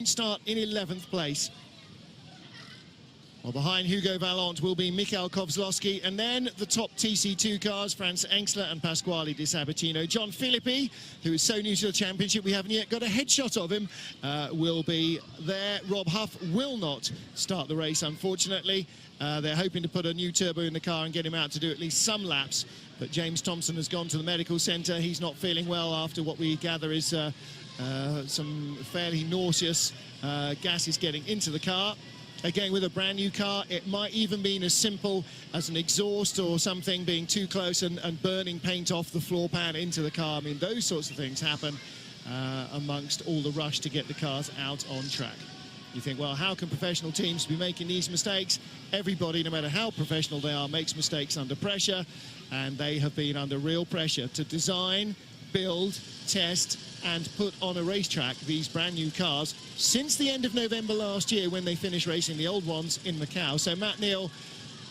start in 11th place. Well, behind Hugo Vallant will be Mikhail Kozlowski, and then the top TC2 cars, Franz Engstler and Pasquale Di Sabatino. John Philippi, who is so new to the championship, we haven't yet got a headshot of him, will be there. Rob Huff will not start the race, unfortunately. They're hoping to put a new turbo in the car and get him out to do at least some laps. But James Thompson has gone to the medical centre. He's not feeling well after what we gather is some fairly nauseous gases getting into the car. Again, with a brand new car, it might even be as simple as an exhaust or something being too close and burning paint off the floor pan into the car. I mean, those sorts of things happen amongst all the rush to get the cars out on track. You think, well, how can professional teams be making these mistakes? Everybody, no matter how professional they are, makes mistakes under pressure, and they have been under real pressure to design, build, test and put on a racetrack these brand new cars since the end of November last year, when they finished racing the old ones in Macau. So Matt Neal,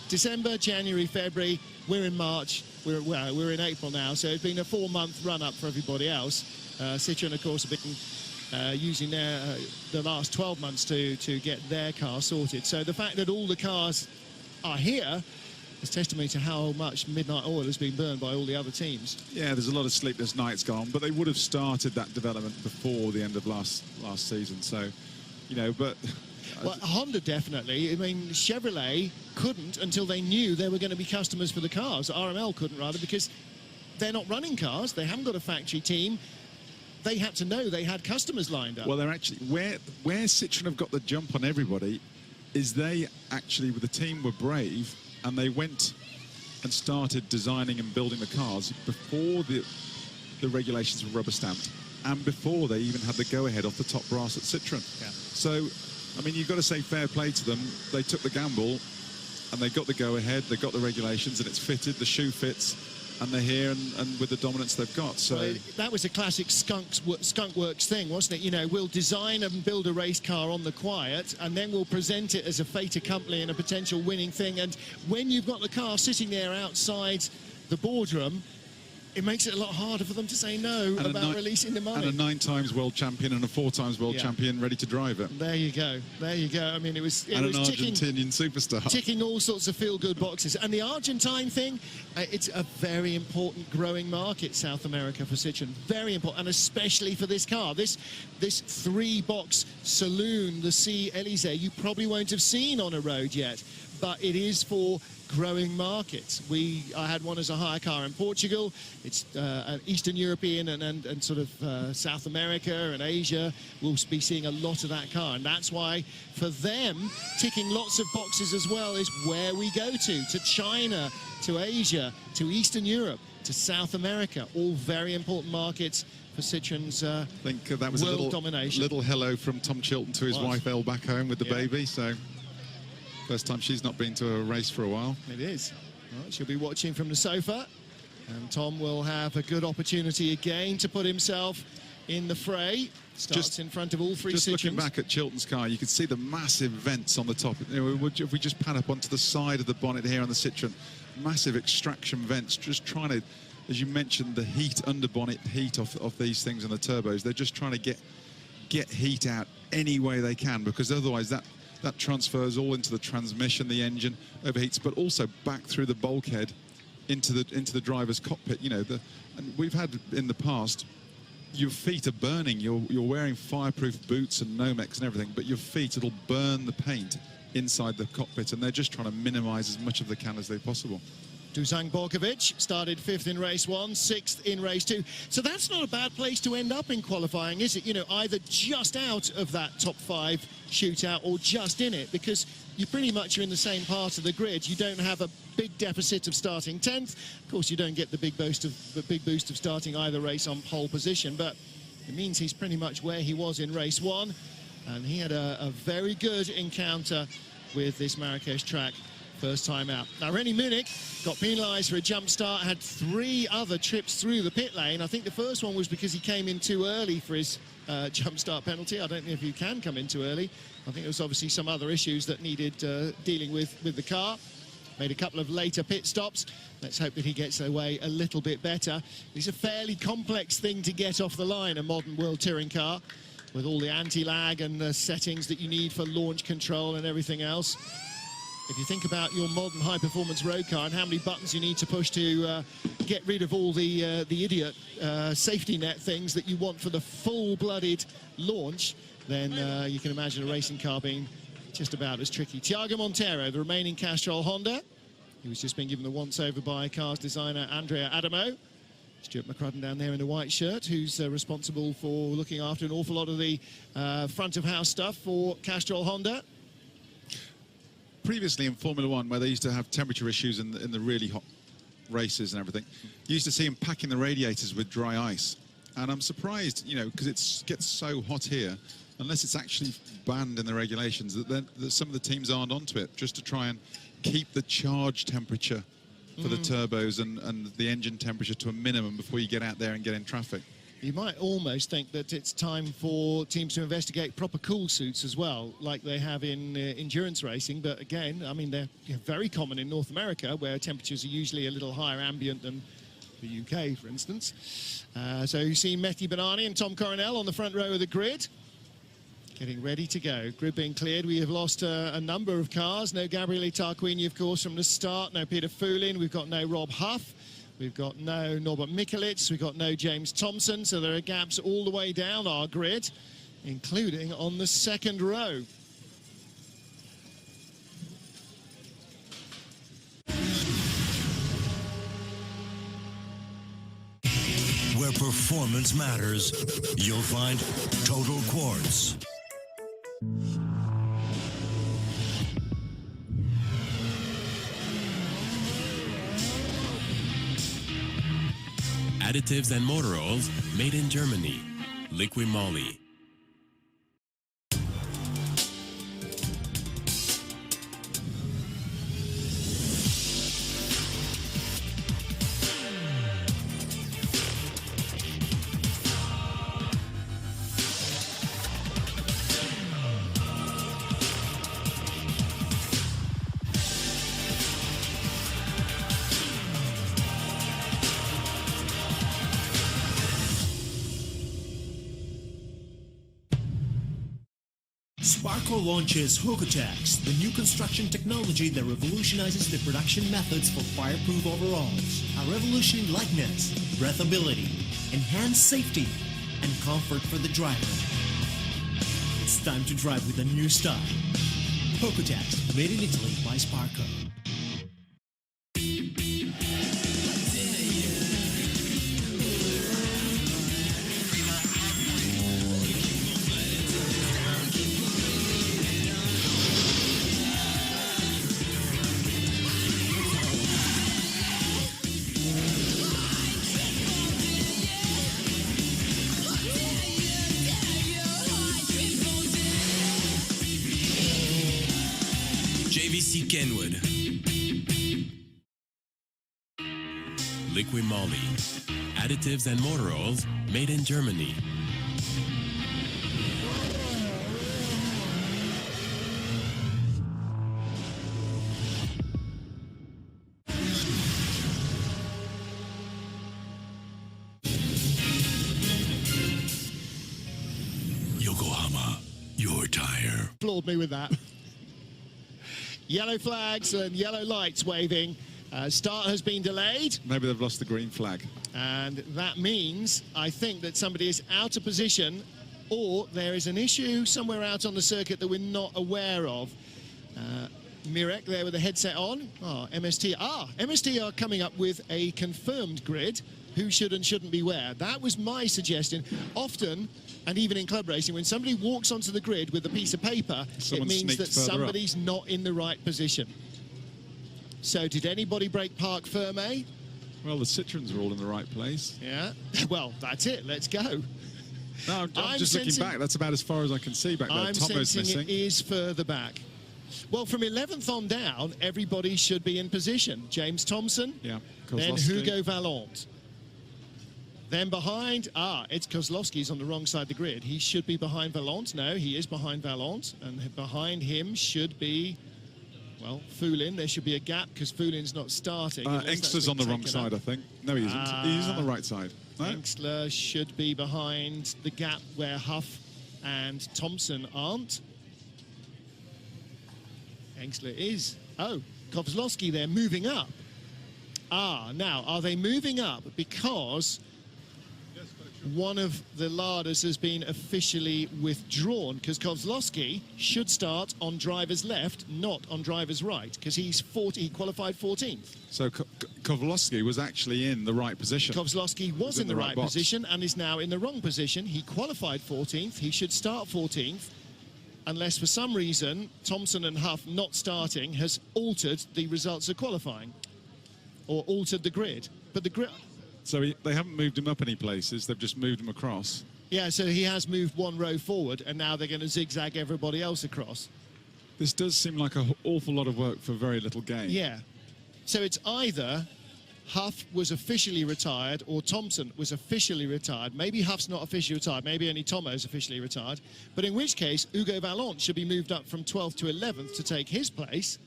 December, January, February, we're in March, we're in April now, so it's been a 4-month run-up for everybody else. Citroën, of course, have been using the last 12 months to get their car sorted. So the fact that all the cars are here is testimony to how much midnight oil has been burned by all the other teams. Yeah, there's a lot of sleepless nights gone, but they would have started that development before the end of last season. So, you know, but... Well, Honda definitely. I mean, Chevrolet couldn't until they knew there were going to be customers for the cars. RML couldn't, rather, because they're not running cars. They haven't got a factory team. They had to know they had customers lined up. Well, they're actually... Where Citroën have got the jump on everybody is they actually, with the team, were brave, and they went and started designing and building the cars before the regulations were rubber stamped, and before they even had the go-ahead off the top brass at Citroën. Yeah. So, I mean, you've got to say fair play to them. They took the gamble, and they got the go-ahead, they got the regulations, and it's fitted, the shoe fits, and they're here, and with the dominance they've got. So well, that was a classic skunk works thing, wasn't it? You know, we'll design and build a race car on the quiet, and then we'll present it as a fait accompli and a potential winning thing. And when you've got the car sitting there outside the boardroom, it makes it a lot harder for them to say no about releasing the money. And a 9-times world champion and a 4-times world champion ready to drive it. There you go. There you go. I mean, it was an Argentinian superstar. Ticking all sorts of feel-good boxes. And the Argentine thing, it's a very important growing market, South America, for Citroën. Very important, and especially for this car. This 3-box saloon, the C Elysée, you probably won't have seen on a road yet, but it is for growing markets. I had one as a hire car in Portugal. It's an Eastern European and sort of South America and Asia. We'll be seeing a lot of that car, and that's why for them ticking lots of boxes as well is where we go to China, to Asia, to Eastern Europe, to South America, all very important markets for Citroën's I think that was world domination. Little hello from Tom Chilton to his wife Elle back home with the baby. So first time she's not been to a race for a while. It is. Well, she'll be watching from the sofa, and Tom will have a good opportunity again to put himself in the fray. Starts in front of all 3 Citroëns. Just looking back at Chilton's car, you can see the massive vents on the top. You know, if we just pan up onto the side of the bonnet here on the Citroën, massive extraction vents, just trying to, as you mentioned, the heat, under bonnet heat of these things and the turbos. They're just trying to get heat out any way they can, because otherwise that transfers all into the transmission, the engine overheats, but also back through the bulkhead into the driver's cockpit. You know, and we've had in the past, your feet are burning. You're wearing fireproof boots and Nomex and everything, but your feet, it'll burn the paint inside the cockpit, and they're just trying to minimize as much of the can as they possible. Dusan Borkovic started 5th in race 1, 6th in race 2. So that's not a bad place to end up in qualifying, is it? You know, either just out of that top 5 shootout or just in it, because you pretty much are in the same part of the grid. You don't have a big deficit of starting 10th. Of course, you don't get the big boost of starting either race on pole position, but it means he's pretty much where he was in race 1. And he had a very good encounter with this Marrakech track first time out. Now, Rennie Munich got penalised for a jump start, had 3 other trips through the pit lane. I think the first one was because he came in too early for his jump start penalty. I don't know if you can come in too early. I think there was obviously some other issues that needed dealing with the car. Made a couple of later pit stops. Let's hope that he gets away a little bit better. It's a fairly complex thing to get off the line, a modern world touring car, with all the anti-lag and the settings that you need for launch control and everything else. If you think about your modern high-performance road car and how many buttons you need to push to get rid of all the idiot safety net things that you want for the full-blooded launch, then you can imagine a racing car being just about as tricky. Tiago Monteiro, the remaining Castrol Honda. He was just being given the once-over by cars designer Andrea Adamo. Stuart McCrudden down there in the white shirt, who's responsible for looking after an awful lot of the front-of-house stuff for Castrol Honda. Previously in Formula One, where they used to have temperature issues in the really hot races and everything, you used to see them packing the radiators with dry ice. And I'm surprised, you know, because it gets so hot here, unless it's actually banned in the regulations, that some of the teams aren't onto it, just to try and keep the charge temperature for the turbos and the engine temperature to a minimum before you get out there and get in traffic. You might almost think that it's time for teams to investigate proper cool suits as well, like they have in endurance racing. But again, I mean, they're very common in North America, where temperatures are usually a little higher ambient than the UK, for instance. So you see Mehdi Benani and Tom Coronel on the front row of the grid, getting ready to go. Grid being cleared. We have lost a number of cars. No Gabriele Tarquini, of course, from the start. No Peter Foulin. We've got no Rob Huff. We've got no Norbert Mikulits, we've got no James Thompson, so there are gaps all the way down our grid, including on the second row. Where performance matters, you'll find Total Quartz. Additives and motor oils made in Germany. Liqui Moly. Sparco launches Wtcc, the new construction technology that revolutionizes the production methods for fireproof overalls. A revolution in lightness, breathability, enhanced safety, and comfort for the driver. It's time to drive with a new style. Wtcc, made in Italy by Sparco. Wtcc Kenwood. Liqui Moly. Additives and motor oils made in Germany. Yokohama, your tire. Floored me with that. Yellow flags and yellow lights waving. Start has been delayed. Maybe they've lost the green flag. And that means, I think, that somebody is out of position, or there is an issue somewhere out on the circuit that we're not aware of. Mirek there with the headset on. MST. MST are coming up with a confirmed grid. Who should and shouldn't be where. That was my suggestion. Often, and even in club racing, when somebody walks onto the grid with a piece of paper, it means that somebody's not in the right position. So did anybody break Parc Fermé? Well, the Citroens are all in the right place. Yeah. Well, that's it. Let's go. No, I'm just looking back. That's about as far as I can see back there. I'm Tomo's sensing missing. it is further back. Well, from 11th on down, everybody should be in position. James Thompson, yeah, then Hugo Vallant. Then behind, it's Kozlowski's on the wrong side of the grid. He should be behind Vallant. No, he is behind Vallant. And behind him should be, well, Foulin. There should be a gap because Foulin's not starting. Engstler's on the wrong side, I think. No, he isn't. He's on the right side. No? Engstler should be behind the gap where Huff and Thompson aren't. Engsler is. Oh, Kozlowski, they're moving up. Now, are they moving up because one of the larders has been officially withdrawn? Because Kozlowski should start on driver's left, not on driver's right, because he qualified 14th. So Kozlowski was actually in the right position. Kozlowski was in the right position and is now in the wrong position. He qualified 14th. He should start 14th, unless for some reason Thompson and Huff not starting has altered the results of qualifying or altered the grid. But the grid... So they haven't moved him up any places, they've just moved him across. Yeah, so he has moved one row forward, and now they're going to zigzag everybody else across. This does seem like an awful lot of work for very little gain. Yeah. So it's either Huff was officially retired or Thompson was officially retired. Maybe Huff's not officially retired, maybe only Tomo's officially retired. But in which case, Hugo Vallant should be moved up from 12th to 11th to take his place.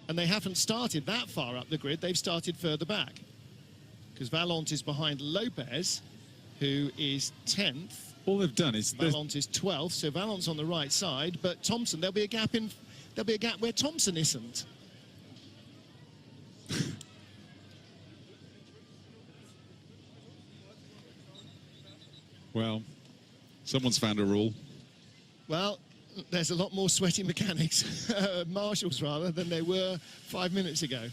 And they haven't started that far up the grid, they've started further back. Because Vallant is behind Lopez, who is 10th. All they've done is... Vallant is 12th, so Vallant's on the right side, but Thompson, there'll be a gap where Thompson isn't. Well, someone's found a rule. Well, there's a lot more sweaty mechanics, marshals rather, than there were 5 minutes ago.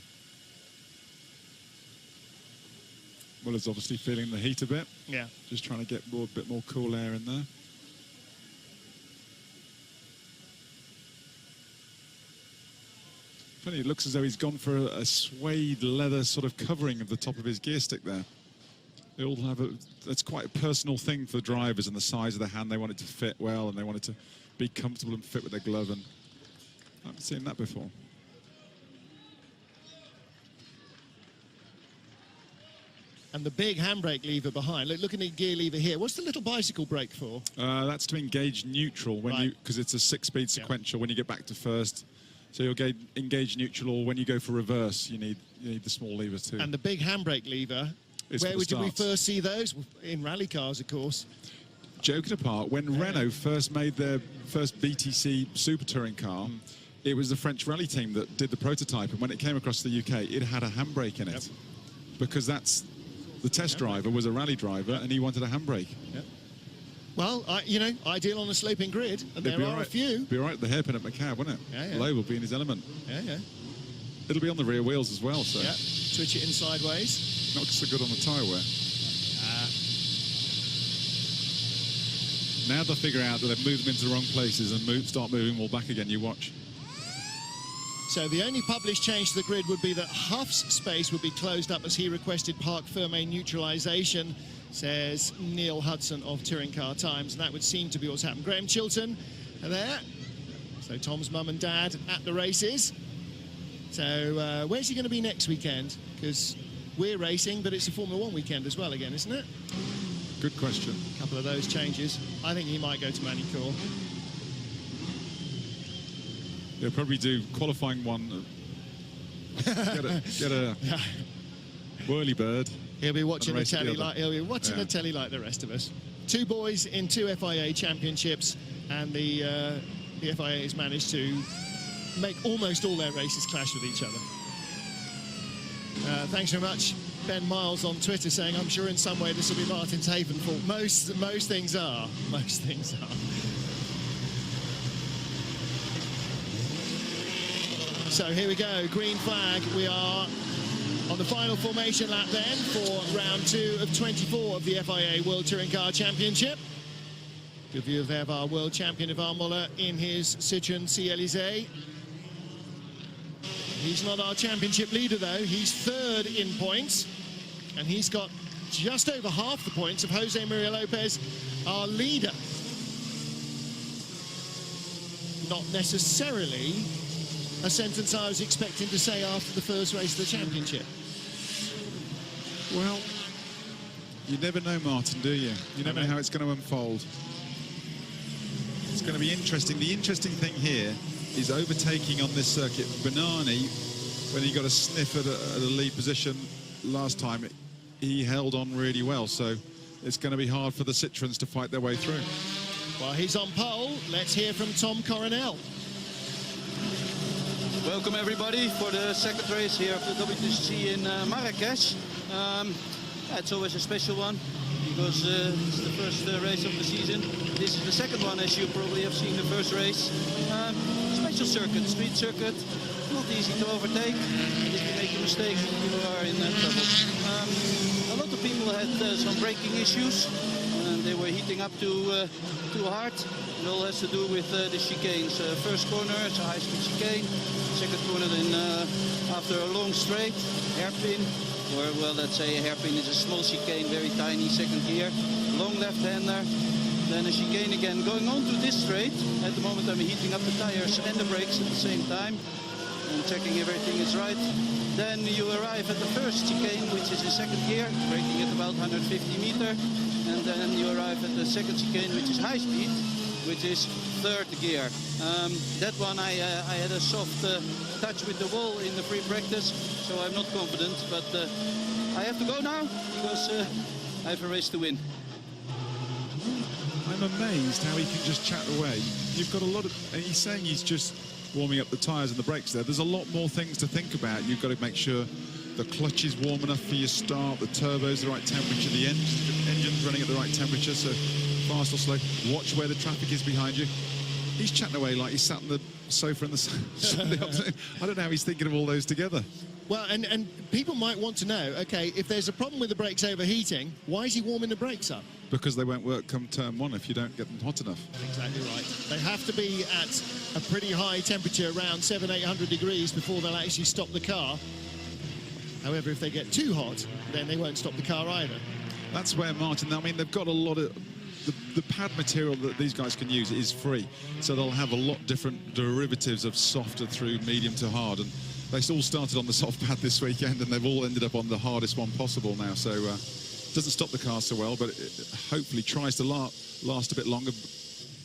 Well, it's obviously feeling the heat a bit. Yeah. Just trying to get a bit more cool air in there. Funny, it looks as though he's gone for a suede leather sort of covering of the top of his gear stick there. They all have that's quite a personal thing for the drivers, and the size of the hand, they want it to fit well and they want it to be comfortable and fit with their glove, and I haven't seen that before. And the big handbrake lever behind. Look at the gear lever here. What's the little bicycle brake for? That's to engage neutral when because it's a 6-speed sequential when you get back to first. So you'll engage neutral, or when you go for reverse, you need the small lever too. And the big handbrake lever. Where did we first see those? In rally cars, of course. Joking apart, when Renault first made their first Wtcc super touring car, it was the French rally team that did the prototype, and when it came across the UK, it had a handbrake in it, because that's the test driver was a rally driver, and he wanted a handbrake. Yep. Well, ideal on a sloping grid, and there are a few. Be all right at the hairpin at Macab, wouldn't it? Yeah, yeah. Low will be in his element. Yeah, yeah. It'll be on the rear wheels as well, so. Yeah, switch it in sideways. Not so good on the tyre wear. Now they'll figure out that they've moved them into the wrong places and start moving them all back again. You watch. So the only published change to the grid would be that Huff's space would be closed up as he requested parc fermé neutralisation, says Neil Hudson of Touring Car Times, and that would seem to be what's happened. Graham Chilton are there. So Tom's mum and dad at the races. So where's he going to be next weekend? Because we're racing, but it's a Formula 1 weekend as well again, isn't it? Good question. A couple of those changes. I think he might go to Manicourt. They'll probably do qualifying one. Get a whirly bird. He'll be watching the telly like the telly like the rest of us. Two boys in two FIA championships, and the FIA has managed to make almost all their races clash with each other. Thanks very much, Ben Miles on Twitter, saying, I'm sure in some way this will be Martin's Haven fault. Most things are. Most things are. So here we go, green flag. We are on the final formation lap then for round 2 of 24 of the FIA World Touring Car Championship. Good view there of our world champion Ivan Muller in his Citroën C-Elysée. He's not our championship leader though, he's 3rd in points, and he's got just over half the points of Jose Maria Lopez, our leader. Not necessarily a sentence I was expecting to say after the first race of the championship. Well, you never know, Martin, do you? You never know how it's going to unfold. It's going to be interesting. The interesting thing here is overtaking on this circuit. Bernani, when he got a sniff at a lead position last time, he held on really well. So it's going to be hard for the Citroëns to fight their way through. While he's on pole, let's hear from Tom Coronel. Welcome everybody for the second race here of the Wtcc in Marrakech. It's always a special one because it's the first race of the season. This is the second one, as you probably have seen the first race. Special circuit, street circuit, not easy to overtake. If you make a mistake, you are in trouble. A lot of people had some braking issues and they were heating up too hard. It all has to do with the chicanes. First corner, it's a high-speed chicane. Second corner, then after a long straight, hairpin, or well, let's say a hairpin is a small chicane, very tiny, second gear, long left-hander, then a chicane again. Going on to this straight, at the moment I'm heating up the tires and the brakes at the same time, and checking everything is right. Then you arrive at the first chicane, which is in second gear, braking at about 150 meter, and then you arrive at the second chicane, which is high speed, which is third gear. That one I had a soft touch with the wall in the free practice, so I'm not confident, but I have to go now because I have a race to win. I'm amazed how he can just chat away. You've got a lot of, and he's saying he's just warming up the tyres and the brakes there. There's a lot more things to think about. You've got to make sure the clutch is warm enough for your start, the turbo's the right temperature, the engine's running at the right temperature, so fast or slow. Watch where the traffic is behind you. He's chatting away like he's sat on the sofa in the Sunday afternoon. I don't know how he's thinking of all those together. Well, and people might want to know, okay, if there's a problem with the brakes overheating, why is he warming the brakes up? Because they won't work come turn one if you don't get them hot enough. Exactly right. They have to be at a pretty high temperature, around 700-800 degrees, before they'll actually stop the car. However, if they get too hot, then they won't stop the car either. That's where Martin, I mean, they've got a lot of, the pad material that these guys can use is free. So they'll have a lot different derivatives of softer through medium to hard. And they all started on the soft pad this weekend and they've all ended up on the hardest one possible now. So doesn't stop the car so well, but it hopefully tries to last a bit longer,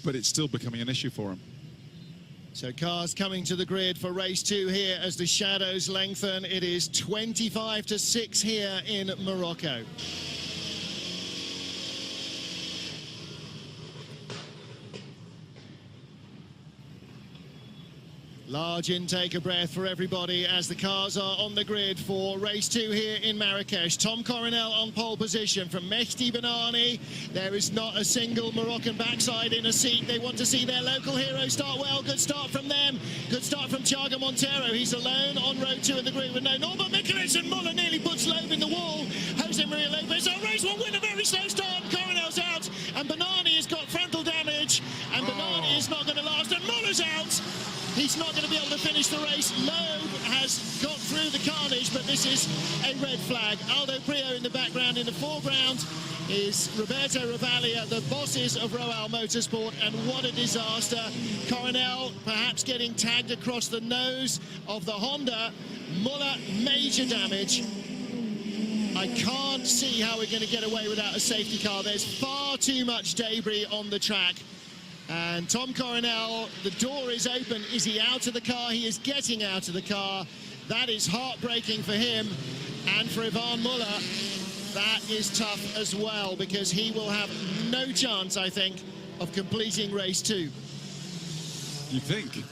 but it's still becoming an issue for them. So cars coming to the grid for race 2 here as the shadows lengthen. It is 25-6 here in Morocco. Large intake of breath for everybody as the cars are on the grid for race 2 here in Marrakech. Tom Coronel on pole position from Mehdi Benani. There is not a single Moroccan backside in a seat. They want to see their local hero start well. Good start from them. Good start from Thiago Montero. He's alone on row 2 of the grid with no Norbert Michels, and Muller nearly puts Loeb in the wall. Jose Maria Lopez, race 1 win, a very slow start. Coronel's out and Benani has got frontal damage and Benani is not going to last and Muller's out. He's not going to be able to finish the race. Loeb has got through the carnage, but this is a red flag. Aldo Prio in the background. In the foreground is Roberto Ravaglia, the bosses of Royal Motorsport, and what a disaster. Coronel perhaps getting tagged across the nose of the Honda. Muller, major damage. I can't see how we're going to get away without a safety car. There's far too much debris on the track. And Tom Coronel, the door is open. Is he out of the car? He is getting out of the car. That is heartbreaking for him. And for Yvan Muller, that is tough as well, because he will have no chance, I think, of completing race 2. You think?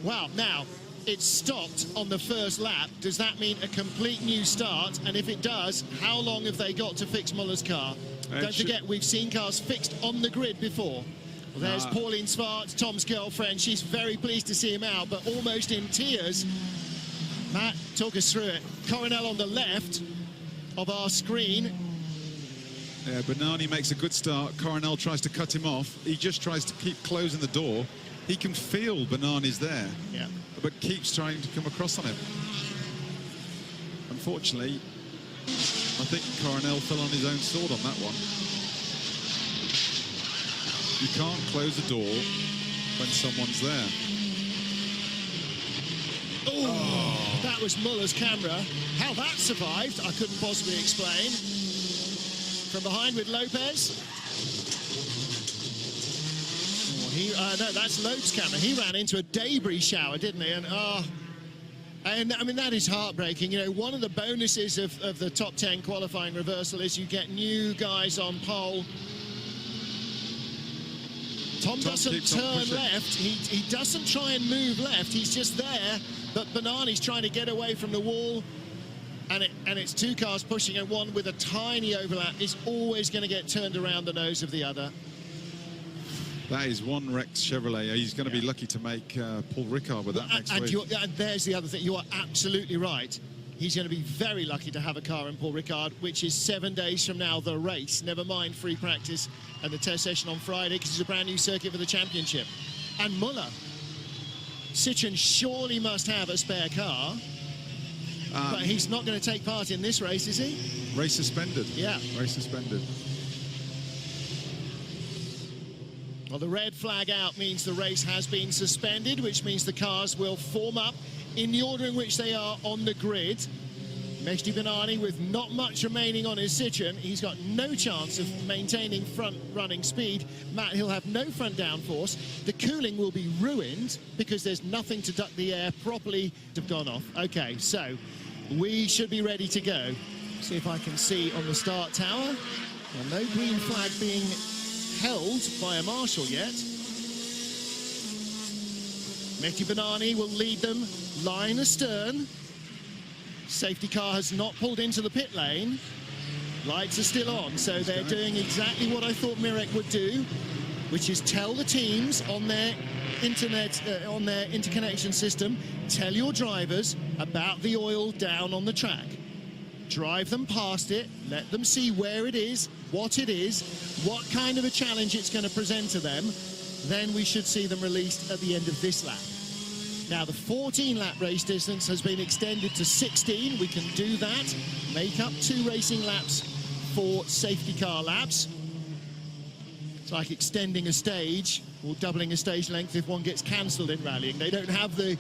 Well, now, it stopped on the first lap. Does that mean a complete new start? And if it does, how long have they got to fix Muller's car? Don't forget, we've seen cars fixed on the grid before. Well, there's Pauline Svart, Tom's girlfriend. She's very pleased to see him out, but almost in tears. Matt, talk us through it. Coronel on the left of our screen. Yeah, Benani makes a good start. Coronel tries to cut him off. He just tries to keep closing the door. He can feel Benani's there, yeah, but keeps trying to come across on him. Unfortunately, I think Coronel fell on his own sword on that one. You can't close the door when someone's there. Oh, that was Muller's camera. How that survived, I couldn't possibly explain. From behind with Lopez. Oh, no, that's Loeb's camera. He ran into a debris shower, didn't he? And I mean, that is heartbreaking. You know, one of the bonuses of the top 10 qualifying reversal is you get new guys on pole. Tom doesn't keeps on turn pushing. left. He doesn't try and move left. He's just there. But Banani's trying to get away from the wall. And it's two cars pushing, and one with a tiny overlap is always going to get turned around the nose of the other. That is one Rex Chevrolet. He's going to be lucky to make Paul Ricard with that next week. And there's the other thing. You are absolutely right. He's going to be very lucky to have a car in Paul Ricard, which is 7 days from now, the race. Never mind free practice and the test session on Friday, because it's a brand new circuit for the championship. And Muller. Citroën surely must have a spare car. But he's not going to take part in this race, is he? Race suspended. Yeah. Race suspended. Well, the red flag out means the race has been suspended, which means the cars will form up in the order in which they are on the grid. Mehdi Banani, with not much remaining on his Citroën, he's got no chance of maintaining front running speed. Matt, he'll have no front downforce. The cooling will be ruined because there's nothing to duct the air properly to have gone off. Okay, so we should be ready to go. See if I can see on the start tower. Well, no green flag being held by a marshal yet. Mehdi Banani will lead them line astern. Safety car has not pulled into the pit lane. Lights are still on, so they're doing exactly what I thought Mirek would do, which is tell the teams on their internet, on their interconnection system, tell your drivers about the oil down on the track. Drive them past it, let them see where it is, what kind of a challenge it's going to present to them. Then we should see them released at the end of this lap. Now, the 14-lap race distance has been extended to 16. We can do that, make up 2 racing laps for safety car laps. It's like extending a stage or doubling a stage length if one gets cancelled in rallying. They don't have the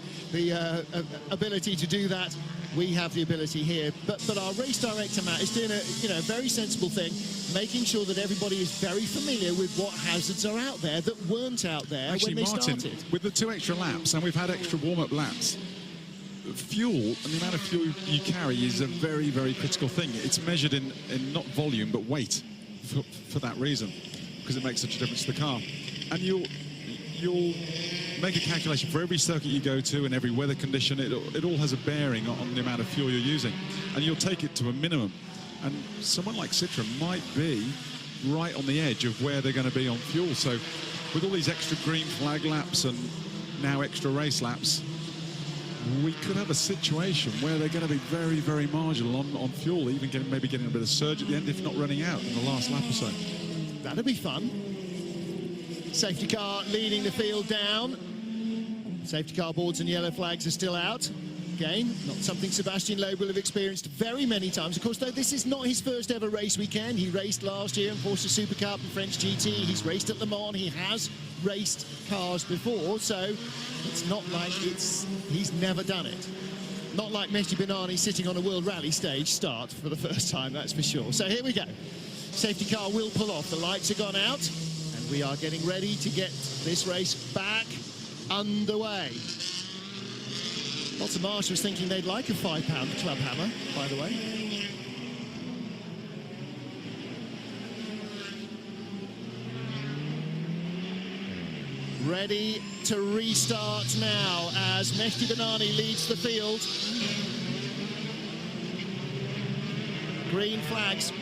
ability to do that. We have the ability here. But our race director, Matt, is doing a very sensible thing, making sure that everybody is very familiar with what hazards are out there that weren't out there when they started. With the 2 extra laps, and we've had extra warm-up laps, fuel and the amount of fuel you carry is a very, very critical thing. It's measured in not volume, but weight for that reason, because it makes such a difference to the car. And you'll make a calculation for every circuit you go to and every weather condition. It all has a bearing on the amount of fuel you're using, and you'll take it to a minimum. And someone like Citroën might be right on the edge of where they're going to be on fuel. So with all these extra green flag laps and now extra race laps, we could have a situation where they're going to be very, very marginal on fuel, even maybe getting a bit of surge at the end, if not running out in the last lap or so. That'd be fun. Safety car leading the field down. Safety car boards and yellow flags are still out. Again, not something Sebastian Loeb will have experienced very many times. Of course, though, this is not his first ever race weekend. He raced last year in Porsche Super Cup and French GT. He's raced at Le Mans. He has raced cars before, so it's not like he's never done it. Not like Mehdi Banani sitting on a World Rally stage start for the first time, that's for sure. So here we go. Safety car will pull off. The lights have gone out, and we are getting ready to get this race back underway. Lots of marshals thinking they'd like a £5 club hammer, by the way. Ready to restart now as Mehdi Banani leads the field. Green flags.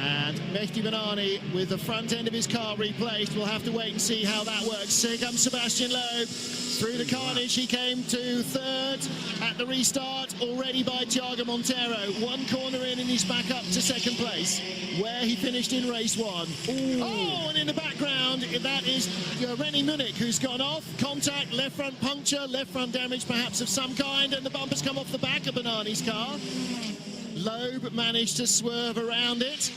And Mehdi Banani, with the front end of his car replaced, we'll have to wait and see how that works. Here comes Sebastian Loeb. Through the carnage, he came to third at the restart, already by Thiago Monteiro. One corner in and he's back up to second place, where he finished in race 1. Ooh. Oh, and in the background, that is René Munich, who's gone off. Contact, left front puncture, left front damage perhaps of some kind, and the bumper's come off the back of Banani's car. Loeb managed to swerve around it.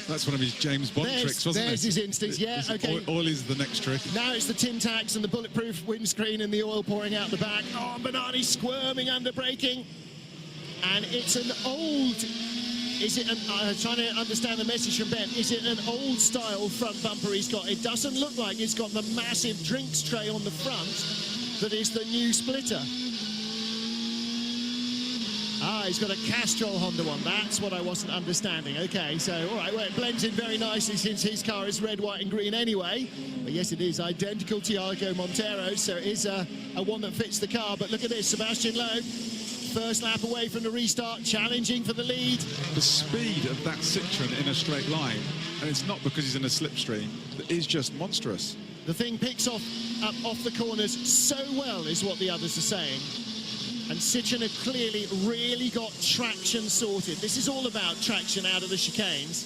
That's one of his James Bond tricks, wasn't it? There's his instincts, yeah, okay. Oil is the next trick. Now it's the tin tacks and the bulletproof windscreen and the oil pouring out the back. Oh, Banani squirming under braking. And it's an old... I'm trying to understand the message from Ben. Is it an old style front bumper he's got? It doesn't look like it's got the massive drinks tray on the front that is the new splitter. Ah, he's got a Castrol Honda one. That's what I wasn't understanding. Okay, so, all right, well, it blends in very nicely since his car is red, white and green anyway. But yes, it is identical to Thiago Monteiro, so it is a one that fits the car. But look at this, Sebastian Loeb, first lap away from the restart, challenging for the lead. The speed of that Citroen in a straight line, and it's not because he's in a slipstream, that is just monstrous. The thing picks up off the corners so well, is what the others are saying. And Citroen have clearly really got traction sorted. This is all about traction out of the chicanes.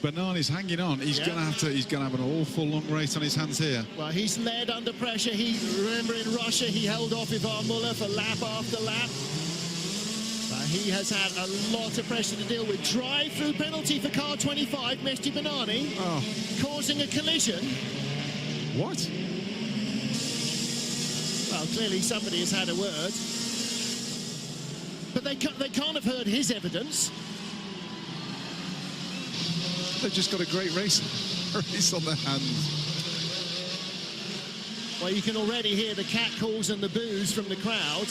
Banani's hanging on. He's going to have an awful long race on his hands here. Well, he's led under pressure. Remember in Russia, he held off Ivan Muller for lap after lap. But he has had a lot of pressure to deal with. Drive-through penalty for car 25, Mehdi Banani, causing a collision. What? Well, clearly somebody has had a word. But they can't have heard his evidence. They've just got a great race on their hands. Well, you can already hear the catcalls and the boos from the crowd.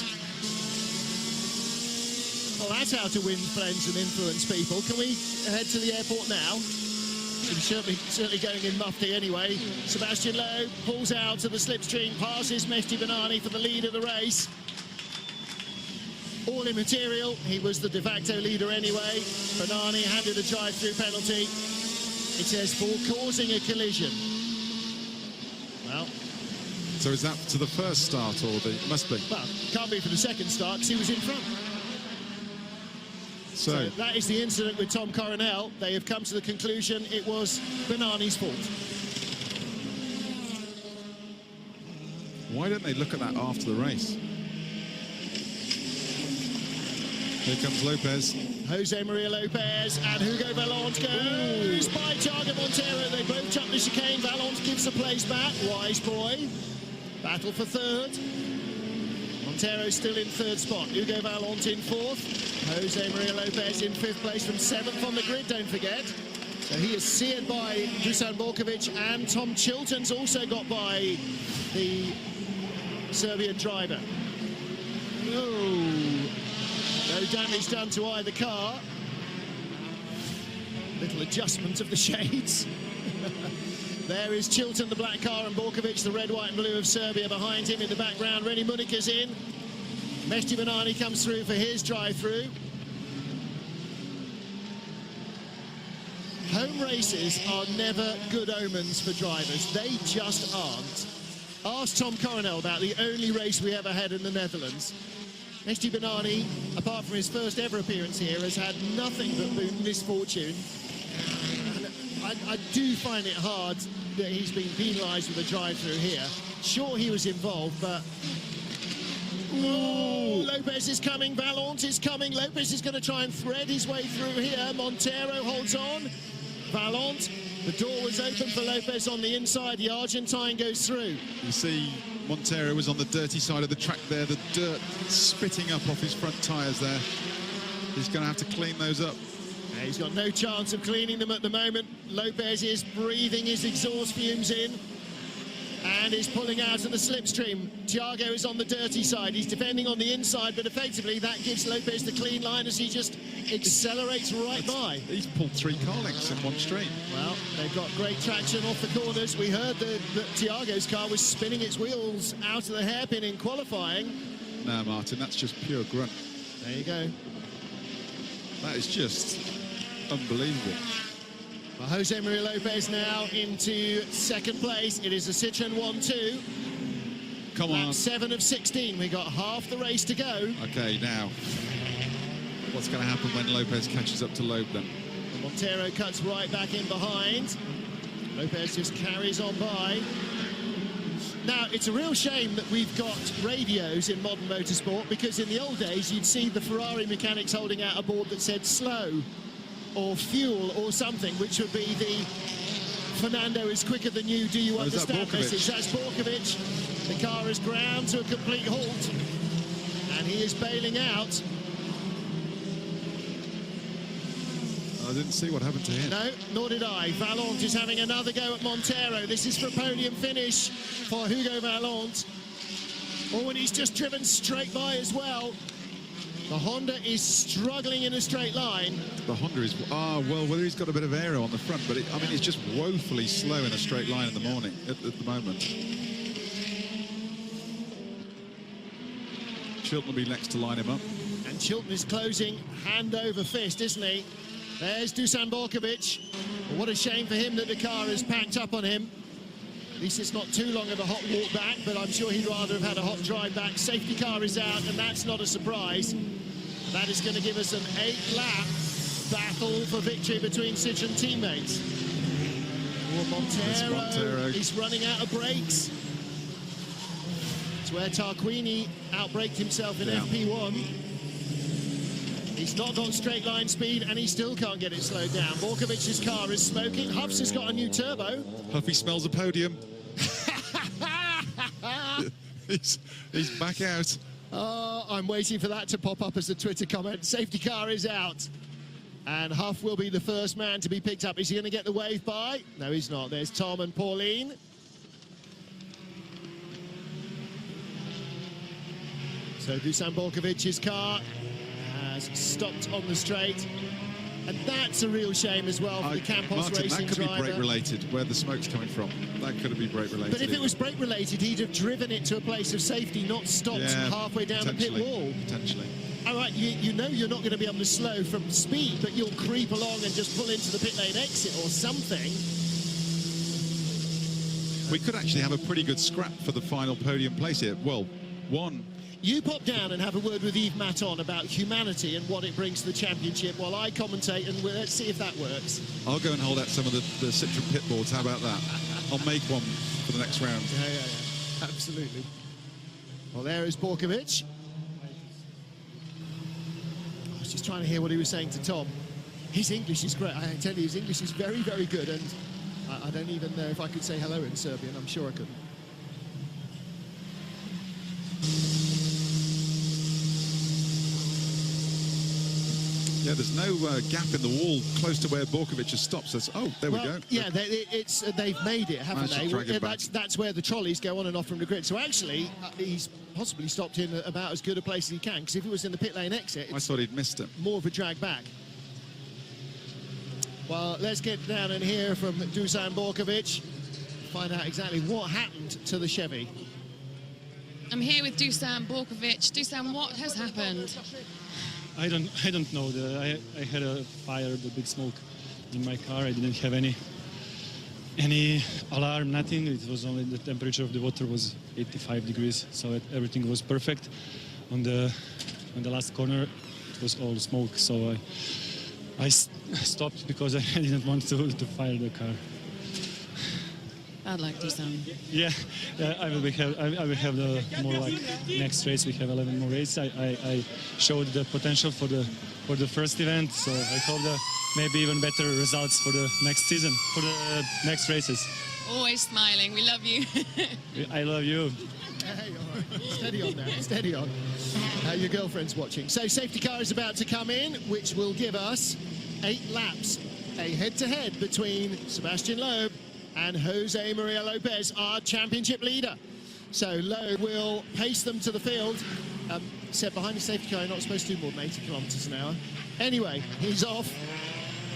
Well, that's how to win friends and influence people. Can we head to the airport now? He's certainly going in mufti anyway. Sebastian Loeb pulls out to the slipstream, passes Mehdi Banani for the lead of the race. All immaterial. He was the de facto leader anyway. Banani handed a drive-through penalty. It says for causing a collision. Well. So is that to the first start or the... Must be. Well, can't be for the second start because he was in front. So that is the incident with Tom Coronel. They have come to the conclusion it was Banani's fault. Why don't they look at that after the race? Here comes Lopez. Jose Maria Lopez and Hugo Valente goes by Thiago Monteiro. They both jump the chicane. Valente gives the place back. Wise boy. Battle for third. Monteiro still in third spot. Hugo Valente in fourth. Jose Maria Lopez in fifth place from seventh on the grid, don't forget. So he is seared by Dusan Borkovic, and Tom Chilton's also got by the Serbian driver. No damage done to either car. Little adjustment of the shades. There is Chilton, the black car, and Borkovic, the red, white and blue of Serbia behind him. In the background, Reni Munika's in. Mehdi Banani comes through for his drive-through. Home races are never good omens for drivers. They just aren't. Ask Tom Coronel about the only race we ever had in the Netherlands. Mehdi Banani, apart from his first ever appearance here, has had nothing but misfortune. And I do find it hard that he's been penalised with a drive-through here. Sure, he was involved, but... Oh, Lopez is coming, Valente is coming. Lopez is going to try and thread his way through here. Monteiro holds on. Valente, the door was open for Lopez on the inside. The Argentine goes through. You see Monteiro was on the dirty side of the track there, the dirt spitting up off his front tyres there. He's going to have to clean those up. He's got no chance of cleaning them at the moment. Lopez is breathing his exhaust fumes in and is pulling out of the slipstream. Thiago is on the dirty side. He's defending on the inside, but effectively that gives Lopez the clean line as he just accelerates right by. He's pulled 3 car lengths in one straight. Well, they've got great traction off the corners. We heard that Thiago's car was spinning its wheels out of the hairpin in qualifying. No, Martin, that's just pure grunt. There you go. That is just unbelievable. Well, Jose Maria Lopez now into second place. It is a Citroen 1-2. Come on. Lap 7 of 16. We got half the race to go. Okay, now, what's going to happen when Lopez catches up to Loeb then? Monteiro cuts right back in behind. Lopez just carries on by. Now, it's a real shame that we've got radios in modern motorsport, because in the old days, you'd see the Ferrari mechanics holding out a board that said slow or fuel or something, which would be the Fernando is quicker than you, do you understand message? That's Borkovic. The car is ground to a complete halt, and he is bailing out. I didn't see what happened to him. No, nor did I. Valente is having another go at Monteiro. This is for a podium finish for Hugo Valente. Oh, and he's just driven straight by as well. The Honda is struggling in a straight line. The Honda is, well, whether he's got a bit of aero on the front, but I mean, it's just woefully slow in a straight line in the morning, at the moment. Chilton will be next to line him up. And Chilton is closing hand over fist, isn't he? There's Dusan Borkovic. Well, what a shame for him that the car has packed up on him. At least it's not too long of a hot walk back, but I'm sure he'd rather have had a hot drive back. Safety car is out, and that's not a surprise. That is going to give us an 8-lap battle for victory between Citroën teammates. Montero is running out of brakes. It's where Tarquini outbraked himself in FP1. He's not got straight line speed, and he still can't get it slowed down. Borkovic's car is smoking. Huff's has got a new turbo. Huffy smells a podium. he's back out. Oh, I'm waiting for that to pop up as a Twitter comment. Safety car is out. And Huff will be the first man to be picked up. Is he going to get the wave by? No, he's not. There's Tom and Pauline. So Dusan Borkovic's car has stopped on the straight. And that's a real shame as well for the Campos Martin, Racing that could driver. be brake related, where the smoke's coming from. That could have been brake related. But if it was brake related, he'd have driven it to a place of safety, not stopped halfway down the pit wall. Potentially. All right, you know you're not going to be able to slow from speed, but you'll creep along and just pull into the pit lane exit or something. We could actually have a pretty good scrap for the final podium place here. Well, one. You pop down and have a word with Yves Maton about humanity and what it brings to the championship while I commentate, and let's see if that works. I'll go and hold out some of the Citroën pit boards. How about that? I'll make one for the next round. Yeah. Absolutely. Well, there is Borkovic. I was just trying to hear what he was saying to Tom. His English is great. I tell you, his English is very, very good, and I don't even know if I could say hello in Serbian. I'm sure I couldn't. Yeah, there's no gap in the wall close to where Borkovic has stopped. So oh, there we go. Yeah, they've made it, haven't they? That's where the trolleys go on and off from the grid. So actually, he's possibly stopped in about as good a place as he can, because if he was in the pit lane exit, I thought he'd missed it. More of a drag back. Well, let's get down and hear from Dusan Borkovic, find out exactly what happened to the Chevy. I'm here with Dusan Borkovic. Dusan, what has happened? I don't know. I had a fire, the big smoke in my car. I didn't have any alarm, nothing. It was only the temperature of the water was 85 degrees, so everything was perfect. On the last corner, it was all smoke. So I stopped because I didn't want to fire the car. Bad luck, Dusan. Yeah, I will have the more luck next race. We have 11 more races. I showed the potential for the first event, so I hope maybe even better results for the next season, for the next races. Always smiling. We love you. I love you. Hey, all right. Steady on now. Steady on. Your girlfriend's watching. So safety car is about to come in, which will give us 8 laps. A head-to-head between Sebastian Loeb and Jose Maria Lopez, our championship leader. So Loeb will pace them to the field. Said behind the safety car, you're not supposed to do more than 80 kilometers an hour. Anyway, he's off,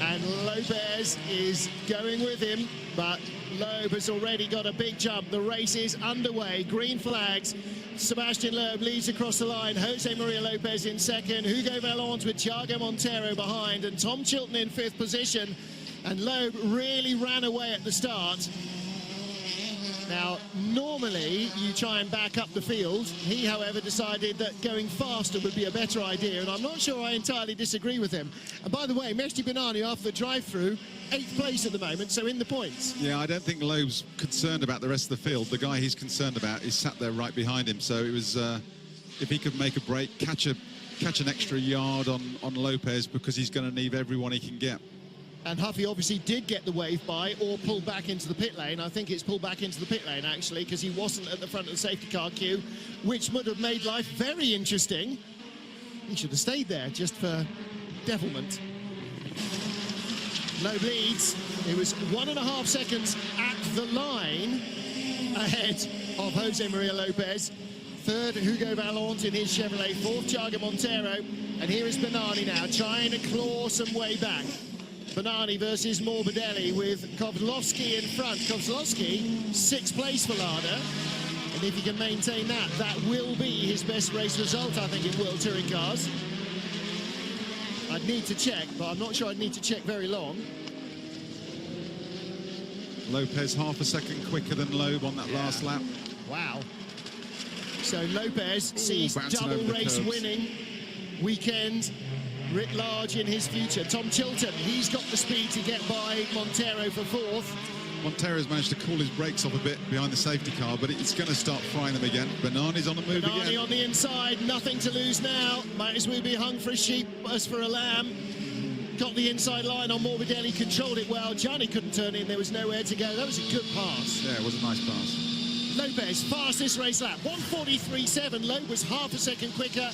and Lopez is going with him, but Loeb has already got a big jump. The race is underway. Green flags. Sebastian Loeb leads across the line. Jose Maria Lopez in second. Hugo Valente with Thiago Montero behind, and Tom Chilton in 5th position. And Loeb really ran away at the start. Now, normally you try and back up the field. He, however, decided that going faster would be a better idea, and I'm not sure I entirely disagree with him. And by the way, Mehdi Benani, after the drive-through, 8th place at the moment, so in the points. Yeah, I don't think Loeb's concerned about the rest of the field. The guy he's concerned about is sat there right behind him, so it was, if he could make a break, catch an extra yard on Lopez, because he's going to need everyone he can get. And Huffy obviously did get the wave by or pull back into the pit lane. I think it's pulled back into the pit lane, actually, because he wasn't at the front of the safety car queue, which would have made life very interesting. He should have stayed there just for devilment. Loeb leads. It was 1.5 seconds at the line ahead of Jose Maria Lopez. Third, Hugo Vallant in his Chevrolet. Fourth, Thiago Montero. And here is Bernani now, trying to claw some way back. Bernani versus Morbidelli with Kozlowski in front. Kozlowski, sixth place for Lada. And if he can maintain that, that will be his best race result, I think, in World Touring Cars. I'd need to check, but I'm not sure I'd need to check very long. Lopez half a second quicker than Loeb on that last lap. Wow. So Lopez sees bouncing double over the race curbs. winning weekend writ large in his future. Tom Chilton, he's got the speed to get by Montero for fourth. Montero's managed to cool his brakes off a bit behind the safety car, but it's going to start frying them again. Bernani's on the move Bernani again. on the inside, nothing to lose now. Might as well be hung for a sheep as for a lamb. Got the inside line on Morbidelli, controlled it well. Gianni couldn't turn in, there was nowhere to go. That was a good pass. Yeah, it was a nice pass. Lopez, fastest race lap, 1:43.7. Loeb was half a second quicker.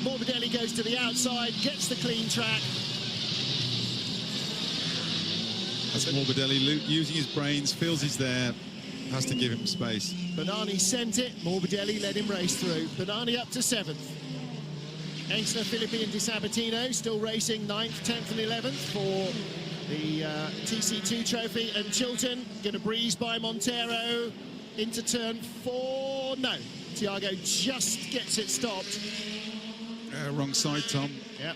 Morbidelli goes to the outside, gets the clean track. That's Morbidelli using his brains, feels he's there, has to give him space. Bernani sent it, Morbidelli led him race through. Bernani up to 7th. Engsler, Filippi and Di Sabatino still racing 9th, 10th and 11th for the TC2 trophy. And Chilton going to breeze by Montero into turn 4. No, Thiago just gets it stopped. Wrong side, Tom. Yep.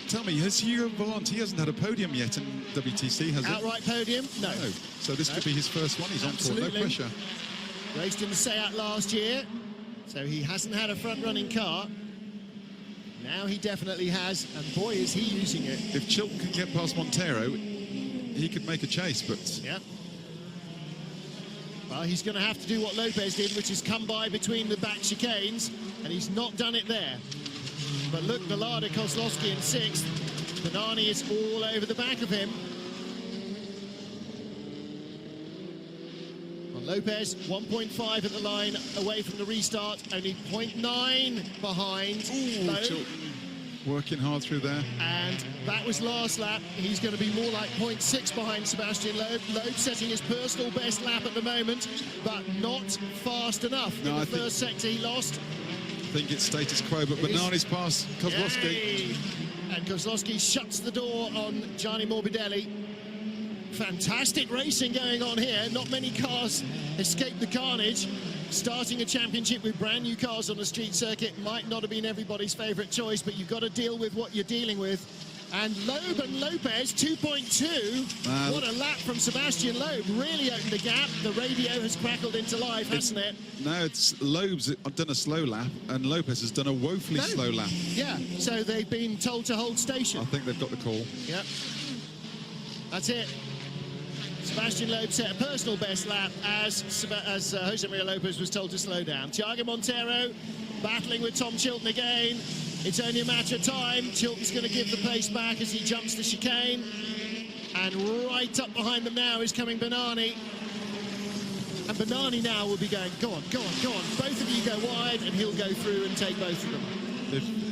Tell me, has Hugo Vallant, he hasn't had a podium yet in WTC, has he? Outright podium? No. No. So this could be his first one. He's on for no pressure. Raced in the Seat last year, so he hasn't had a front-running car. Now he definitely has, and boy, is he using it. If Chilton can get past Montero, he could make a chase, but... Yep. Well, he's going to have to do what Lopez did, which is come by between the back chicanes, and he's not done it there. But look, Velada Kozlowski in 6th. Bernani is all over the back of him. Well, Lopez, 1.5 at the line, away from the restart, only 0.9 behind. Loeb. Chilton working hard through there. And that was last lap. He's going to be more like 0.6 behind Sebastian Loeb. Loeb setting his personal best lap at the moment, but not fast enough. No, in the first sector he lost. I think it's status quo, but Bernani's past Kozlowski. Yay! And Kozlowski shuts the door on Gianni Morbidelli. Fantastic racing going on here. Not many cars escape the carnage. Starting a championship with brand new cars on a street circuit might not have been everybody's favourite choice, but you've got to deal with what you're dealing with. And Loeb and Lopez, 2.2. What a lap from Sebastian Loeb. Really opened the gap. The radio has crackled into life, hasn't it? No, it's Loeb's done a slow lap, and Lopez has done a woefully slow lap. Yeah, so they've been told to hold station. I think they've got the call. Yep. That's it. Sebastian Loeb set a personal best lap as Jose Maria Lopez was told to slow down. Thiago Montero battling with Tom Chilton again. It's only a matter of time. Chilton's going to give the pace back as he jumps the chicane. And right up behind them now is coming Bernani. And Bernani now will be going, go on, go on, go on. Both of you go wide and he'll go through and take both of them.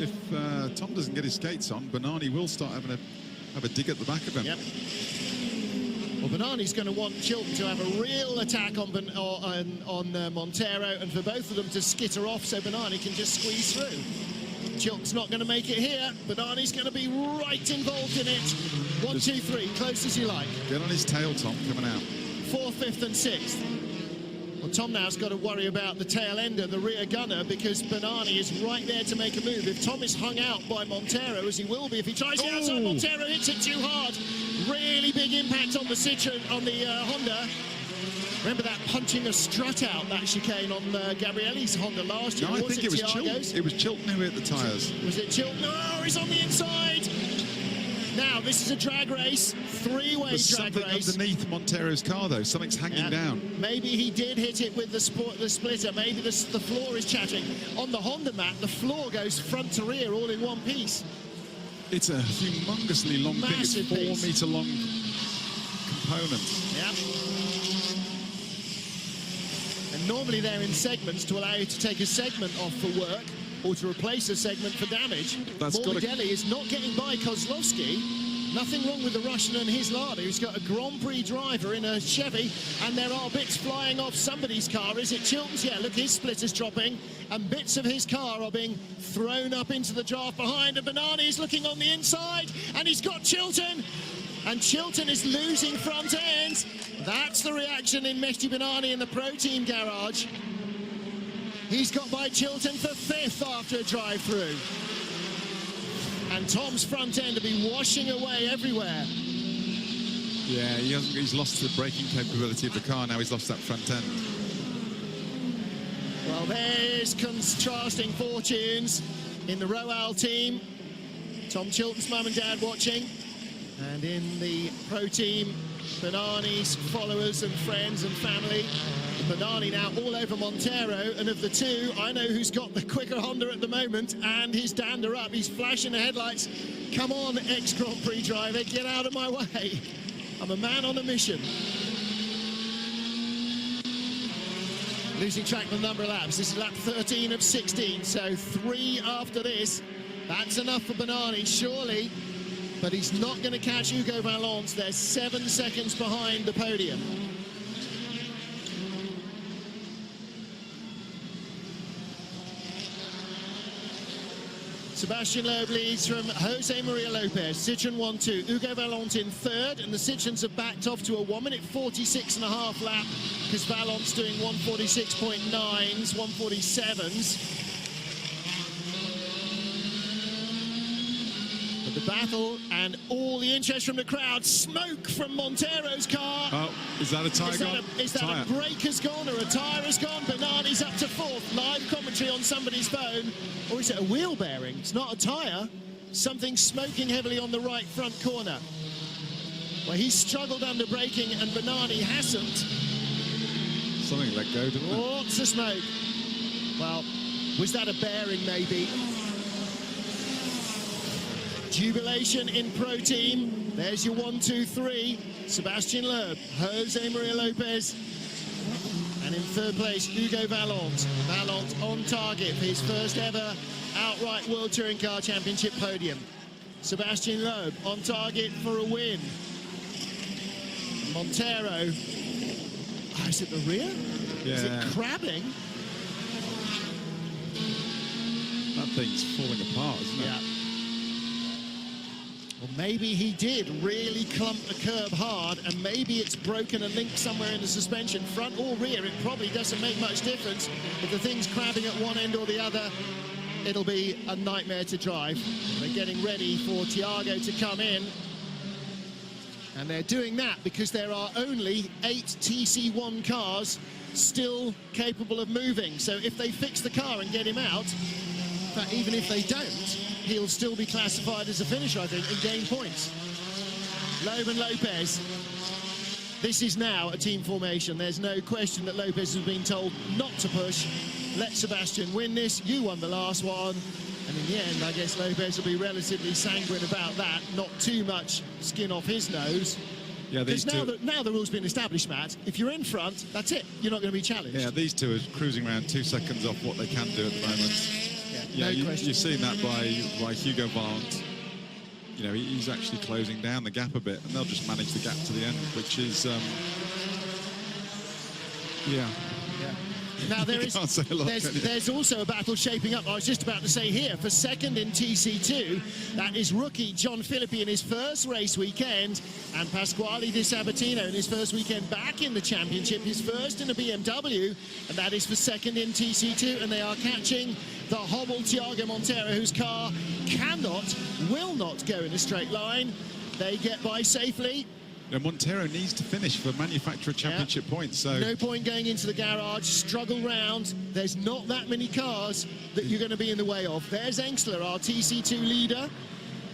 If Tom doesn't get his skates on, Bernani will start having a dig at the back of him. Yep. Well, Bernani's going to want Chilton to have a real attack on Montero and for both of them to skitter off so Bernani can just squeeze through. Chilton's not going to make it here. Bernani's going to be right involved in it. 1, 2, 3, close as you like. Get on his tail, Tom, coming out. 4th, 5th and 6th. Well, Tom now's got to worry about the tail ender, the rear gunner, because Bernani is right there to make a move. If Tom is hung out by Montero, as he will be if he tries the outside, Montero hits it too hard. Really big impact on the Citroen, on the Honda. Remember that punching a strut out, that chicane on Gabrielli's Honda last year? No, I think it was Chilton. It was Chilton who hit the tyres. Was it Chilton? No, he's on the inside. Now, this is a drag race, three-way There's drag something race. underneath Montero's car, though. Something's hanging down. Maybe he did hit it with the splitter. Maybe the floor is chattering. On the Honda mat, the floor goes front to rear all in one piece. It's a humongously long thing. It's 4-metre long component. Yeah. And normally they're in segments to allow you to take a segment off for work or to replace a segment for damage. Morbidelli is not getting by Kozlowski. Nothing wrong with the Russian and his Lada, who's got a Grand Prix driver in a Chevy, and there are bits flying off somebody's car. Is it Chilton's? Yeah, look, his splitter's dropping, and bits of his car are being thrown up into the draft behind, and Banani is looking on the inside, and he's got Chilton, and Chilton is losing front end. That's the reaction in Mehdi Banani in the Pro Team garage. He's got by Chilton for 5th after a drive-through. And Tom's front end will be washing away everywhere. Yeah, he's lost the braking capability of the car. Now he's lost that front end. Well, there's contrasting fortunes in the Roal team. Tom Chilton's mum and dad watching. And in the Pro Team, Banani's followers and friends and family. Banani now all over Montero, and of the two, I know who's got the quicker Honda at the moment, and his dander up. He's flashing the headlights. Come on, ex-Grand Prix driver, get out of my way. I'm a man on a mission. Losing track of the number of laps. This is lap 13 of 16, so 3 after this. That's enough for Banani, surely, but he's not going to catch Hugo Valence. They're 7 seconds behind the podium. Sebastian Loeb leads from Jose Maria Lopez. Citroen 1-2. Hugo Valence in 3rd, and the Citroens have backed off to a 1-minute 46.5 lap because Valence doing 146.9s, 147s. But the battle and all the interest from the crowd. Smoke from Montero's car. Oh, is that a tyre gone? Is that a brake has gone or a tyre has gone? Banani's up to 4th. Live commentary on somebody's phone. Or is it a wheel bearing? It's not a tyre. Something smoking heavily on the right front corner. Well, he struggled under braking and Banani hasn't. Something let go, didn't it? Lots of smoke. Well, was that a bearing maybe? Jubilation in Pro Team. There's your 1, 2, 3. Sebastian Loeb, Jose Maria Lopez, and in 3rd place, Hugo Valence. Valence on target for his first ever outright World Touring Car Championship podium. Sebastian Loeb on target for a win. Montero. Oh, is it the rear? Yeah. Is it crabbing? That thing's falling apart, isn't it? Yeah. Well, maybe he did really clump the curb hard, and maybe it's broken a link somewhere in the suspension, front or rear. It probably doesn't make much difference. If the thing's crabbing at one end or the other, it'll be a nightmare to drive. They're getting ready for Thiago to come in. And they're doing that because there are only 8 TC1 cars still capable of moving. So if they fix the car and get him out, in fact, even if they don't, he'll still be classified as a finisher, I think, and gain points. Loeb and Lopez. This is now a team formation. There's no question that Lopez has been told not to push. Let Sebastian win this. You won the last one. And in the end, I guess Lopez will be relatively sanguine about that. Not too much skin off his nose. Yeah, because now the rule's been established, Matt. If you're in front, that's it. You're not going to be challenged. Yeah, these two are cruising around 2 seconds off what they can do at the moment. Yeah, no question. You've seen that by Hugo Valence. You know, he's actually closing down the gap a bit, and they'll just manage the gap to the end, which is, yeah. Now there's also a battle shaping up. I was just about to say here for 2nd in TC2. That is rookie John Philippi in his first race weekend, and Pasquale Di Sabatino in his first weekend back in the championship, his first in a BMW, and that is for 2nd in TC2. And they are catching the hobbled Thiago Montero, whose car will not go in a straight line. They get by safely. And Montero needs to finish for manufacturer championship points. So no point going into the garage, struggle round. There's not that many cars that you're going to be in the way of. There's Engstler, our TC2 leader.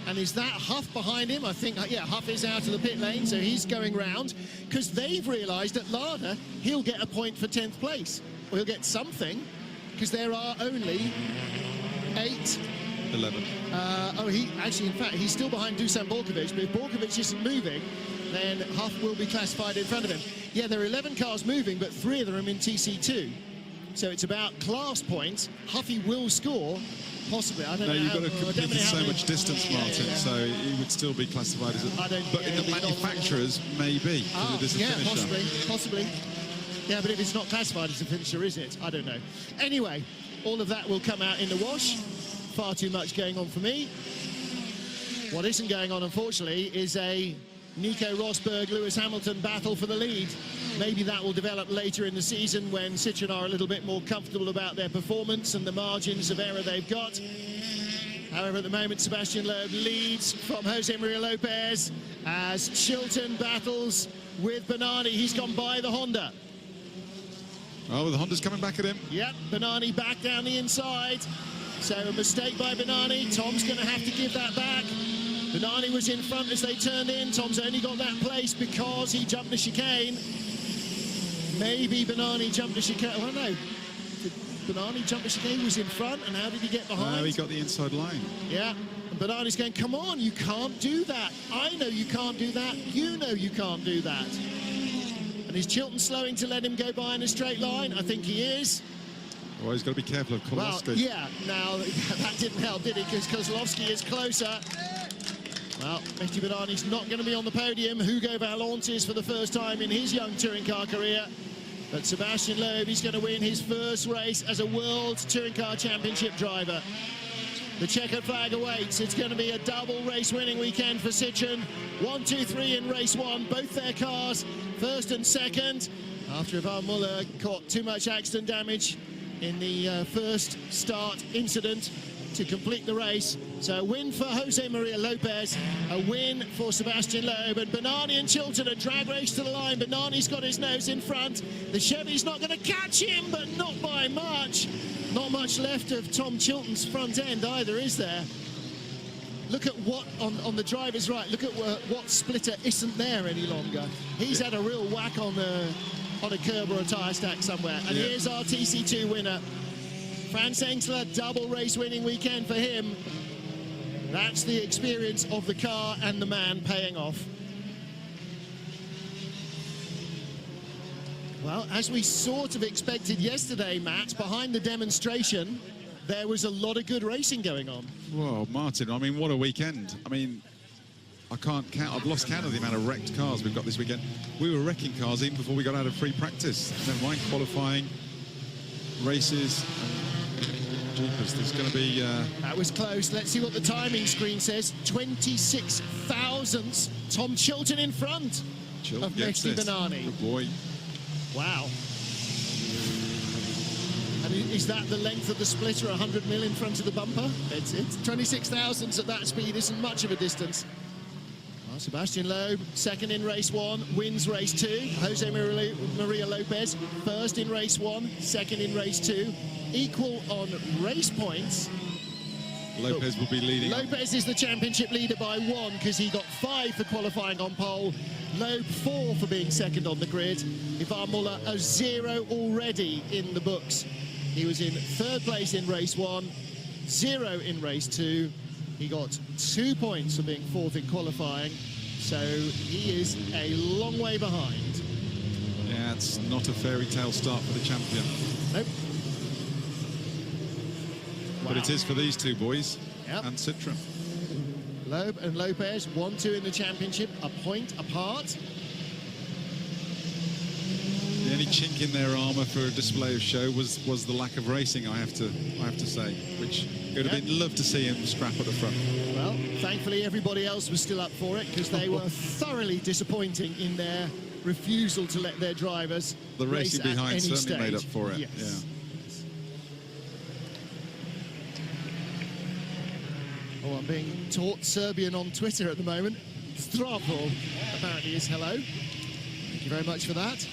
And is that Huff behind him? I think, yeah, Huff is out of the pit lane, so he's going round. Because they've realised at Lada, he'll get a point for 10th place. Or he'll get something, because there are only 8... 11. In fact, he's still behind Dusan Borkovic, but if Borkovic isn't moving, then Huff will be classified in front of him. Yeah, there are 11 cars moving, but 3 of them are in TC2. So it's about class points. Huffy will score, possibly. I don't No, know. you've how, got to I don't compete know how so many- much distance, Martin, so he would still be classified as I don't- but yeah, in the he's not- manufacturers, maybe, because it is a yeah, finisher. possibly. Yeah, but if it's not classified as a finisher, is it? I don't know. Anyway, all of that will come out in the wash. Far too much going on for me. What isn't going on, unfortunately, is a Nico Rosberg, Lewis Hamilton battle for the lead. Maybe that will develop later in the season when Citroën are a little bit more comfortable about their performance and the margins of error they've got. However, at the moment, Sebastian Loeb leads from Jose Maria Lopez as Chilton battles with Bernani. He's gone by the Honda. Oh, the Honda's coming back at him. Yep, Bernani back down the inside. So a mistake by Bernani. Tom's going to have to give that back. Bernani was in front as they turned in. Tom's only got that place because he jumped the chicane. Maybe Bernani jumped the chicane. Oh, no. Did Bernani jump the chicane? He was in front, and how did he get behind? No, he got the inside line. Yeah, and Bernani's going, come on, you can't do that. I know you can't do that. You know you can't do that. And is Chilton slowing to let him go by in a straight line? I think he is. Well, he's got to be careful of Well, Kozlowski. yeah, now that didn't help, did it? Because Kozlowski is closer. Well, Mehdi Bernani's not going to be on the podium. Hugo Valente is for the first time in his young touring car career. But Sebastian Loeb is going to win his first race as a World Touring Car Championship driver. The checkered flag awaits. It's going to be a double race winning weekend for Citroën. 1, 2, 3 in race 1. Both their cars, first and second. After Ivan Muller caught too much accident damage in the first start incident to complete the race. So a win for Jose Maria Lopez, a win for Sebastian Loeb, and Bernani and Chilton a drag race to the line. Bernani's got his nose in front. The Chevy's not going to catch him, but not by much. Not much left of Tom Chilton's front end either, is there? Look at what, on the driver's right, look at what splitter isn't there any longer. He's had a real whack on a curb or a tyre stack somewhere. And here's our TC2 winner. Franz Engsler, double race winning weekend for him. That's the experience of the car and the man paying off. Well, as we sort of expected yesterday, Matt, behind the demonstration, there was a lot of good racing going on. Well, Martin, I mean, what a weekend. I mean, I can't count. I've lost count of the amount of wrecked cars we've got this weekend. We were wrecking cars even before we got out of free practice. Never mind qualifying, races. Jeepers, there's going to be... That was close. Let's see what the timing screen says. 26 thousandths. Tom Chilton in front of Mehdi Bernani. Good boy. Wow. And is that the length of the splitter, 100 mil in front of the bumper? It's 26 thousandths at that speed isn't much of a distance. Well, Sebastian Loeb, second in race 1, wins race 2. Jose Maria Lopez, first in race 1, second in race 2. Equal on race points. Lopez will be leading. Lopez is the championship leader by 1 because he got 5 for qualifying on pole. Loeb 4 for being second on the grid. Ivan Muller a 0 already in the books. He was in 3rd place in race 1, 0 in race 2. He got 2 points for being 4th in qualifying. So he is a long way behind. Yeah, it's not a fairy tale start for the champion. Nope. But it is for these two boys and Citroën. Loeb and Lopez, 1-2 in the championship, a point apart. The only chink in their armour for a display of show was the lack of racing, I have to say, which it would have been loved to see him scrap at the front. Well, thankfully everybody else was still up for it because they were thoroughly disappointing in their refusal to let their drivers The race racing at behind any certainly made stage. up for it. Yes. Yeah. Oh, I'm being taught Serbian on Twitter at the moment. Zdravo apparently is hello. Thank you very much for that.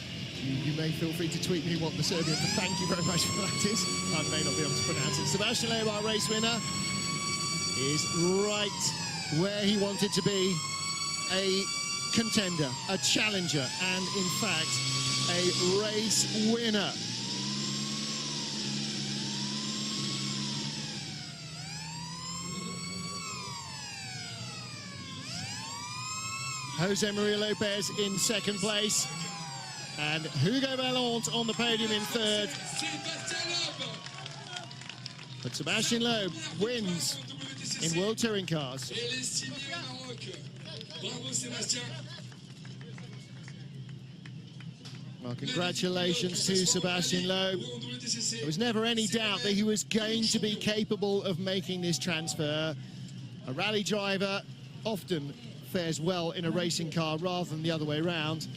You may feel free to tweet me what the Serbian for thank you very much for that is. I may not be able to pronounce it. Sebastian Loeb, our race winner, is right where he wanted to be. A contender, a challenger, and in fact, a race winner. Jose Maria Lopez in 2nd place. And Hugo Vallant on the podium in third. But Sébastien Loeb wins in World Touring Cars. Well, congratulations to Sébastien Loeb. There was never any doubt that he was going to be capable of making this transfer. A rally driver often fares well in a racing car rather than the other way around.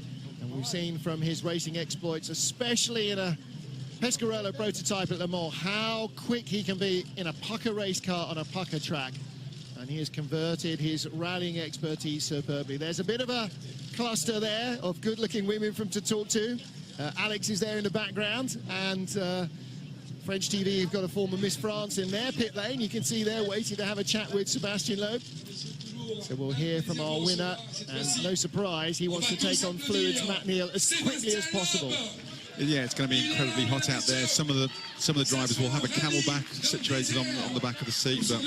And we've seen from his racing exploits, especially in a Pescarolo prototype at Le Mans, how quick he can be in a pucker race car on a pucker track. And he has converted his rallying expertise superbly. There's a bit of a cluster there of good-looking women from to talk to. Alex is there in the background, and French TV have got a former Miss France in their pit lane. You can see they're waiting to have a chat with Sébastien Loeb. So we'll hear from our winner, and no surprise, he wants to take on Fluid's Matt Neal as quickly as possible. Yeah, it's going to be incredibly hot out there. Some of the drivers will have a camelback situated on the back of the seat, but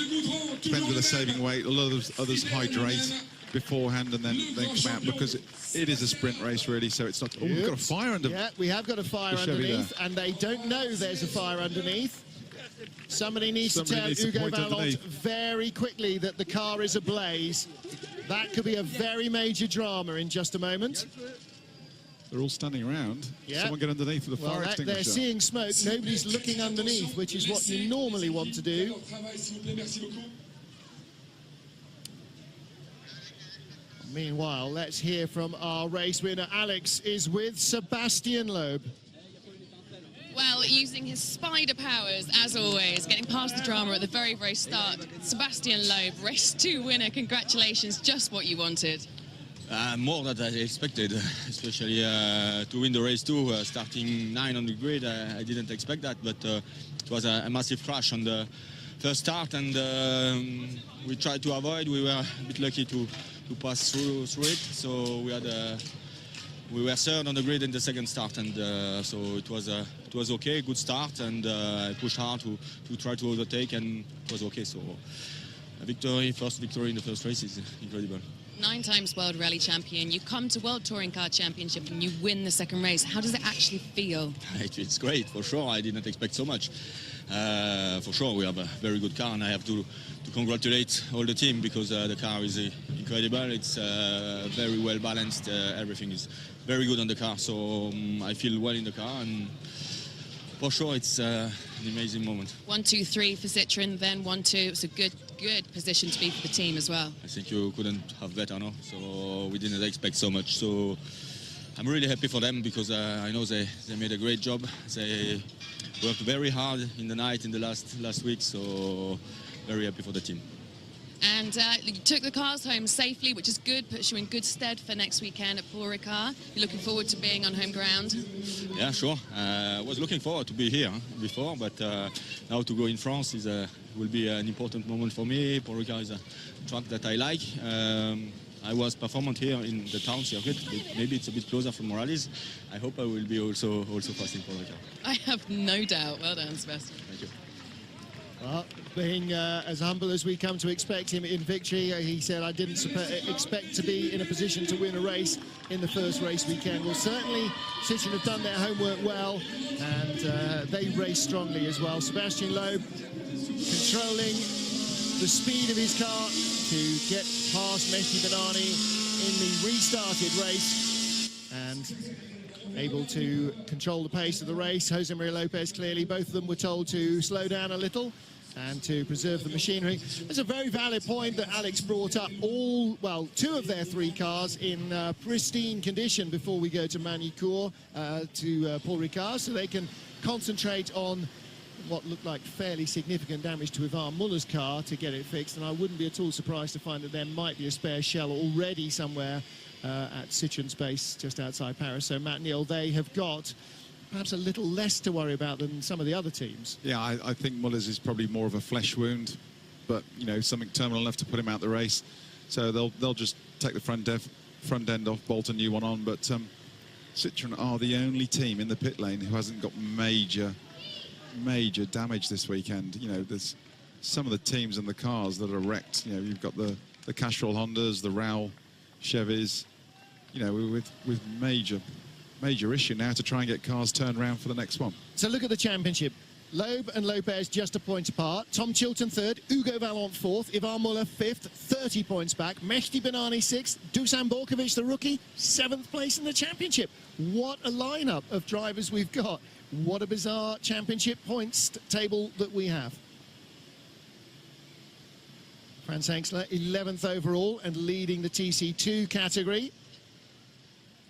depends whether they're saving weight. A lot of others hydrate beforehand and then come out, because it is a sprint race really. So it's not. Oh, we've got a fire under. Yeah, we have got a fire underneath, and they don't know there's a fire underneath. Somebody needs to tell Hugo Vallant very quickly that the car is ablaze. That could be a very major drama in just a moment. They're all standing around. Yeah. Someone get underneath with a fire extinguisher. They're seeing smoke. Nobody's looking underneath, which is what you normally want to do. Meanwhile, let's hear from our race winner. Alex is with Sébastien Loeb. Well, using his spider powers, as always, getting past the drama at the very, very start. Sébastien Loeb, race 2 winner. Congratulations, just what you wanted. More than I expected, especially to win the race 2, starting 9 on the grid. I didn't expect that, but it was a massive crash on the first start, and we tried to avoid. We were a bit lucky to pass through it, so we were third on the grid in the second start, and so it was okay, good start, and I pushed hard to try to overtake, and it was okay. So a first victory in the first race is incredible. 9 times world rally champion. You come to World Touring Car Championship and you win the second race. How does it actually feel? It's great, for sure. I didn't expect so much. For sure, we have a very good car, and I have to congratulate all the team, because the car is incredible. It's very well balanced. Everything is very good on the car, so I feel well in the car, and for sure it's an amazing moment. 1, 2, 3 for Citroën, then 1, 2. It's a good position to be for the team as well. I think you couldn't have better, no? So we didn't expect so much. So I'm really happy for them, because I know they made a great job. They worked very hard in the night in the last week, so very happy for the team. And you took the cars home safely, which is good, puts you in good stead for next weekend at Paul Ricard. You're looking forward to being on home ground? Yeah, sure. I was looking forward to be here before, but now to go in France will be an important moment for me. Paul Ricard is a track that I like. I was performant here in the town circuit, but maybe it's a bit closer from Morales. I hope I will be also fast in Paul Ricard. I have no doubt. Well done, Sebastian. Thank you. Well, being as humble as we come to expect him in victory, he said, I didn't expect to be in a position to win a race in the first race weekend. Well, certainly Citroën have done their homework well, and they race strongly as well. Sébastien Loeb controlling the speed of his car to get past Mehdi Benani in the restarted race, and able to control the pace of the race. Jose Maria Lopez, clearly, both of them were told to slow down a little and to preserve the machinery. It's a very valid point that Alex brought up. 2 of their 3 cars in pristine condition before we go to Magny-Cours, to Paul Ricard, so they can concentrate on what looked like fairly significant damage to Ivan Muller's car to get it fixed. And I wouldn't be at all surprised to find that there might be a spare shell already somewhere at Citroën's base just outside Paris. So Matt Neal, they have got perhaps a little less to worry about than some of the other teams. Yeah, I think Muller's is probably more of a flesh wound, but you know, something terminal enough to put him out the race. So they'll just take the front end off, bolt a new one on. But Citroën are the only team in the pit lane who hasn't got major damage this weekend. You know, there's some of the teams and the cars that are wrecked. You know, you've got the Castrol Hondas, the Rao Chevys, you know, with major major issue now to try and get cars turned around for the next one. So look at the championship. Loeb and Lopez just a point apart. Tom Chilton third, Hugo Vallant fourth, Ivan Muller fifth, 30 points back. Mehdi Benani sixth, Dusan Borkovic, the rookie, 7th place in the championship. What a lineup of drivers we've got. What a bizarre championship points table that we have. Franz Hengstler, 11th overall and leading the TC2 category.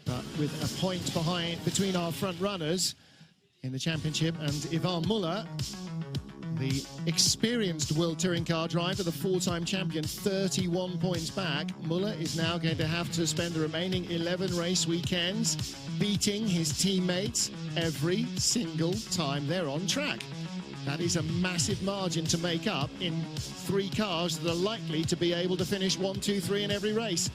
But with a point behind between our front runners in the championship and Ivan Muller, the experienced World Touring Car driver, the 4-time champion, 31 points back. Muller is now going to have to spend the remaining 11 race weekends beating his teammates every single time they're on track. That is a massive margin to make up in 3 cars that are likely to be able to finish 1, 2, 3 in every race.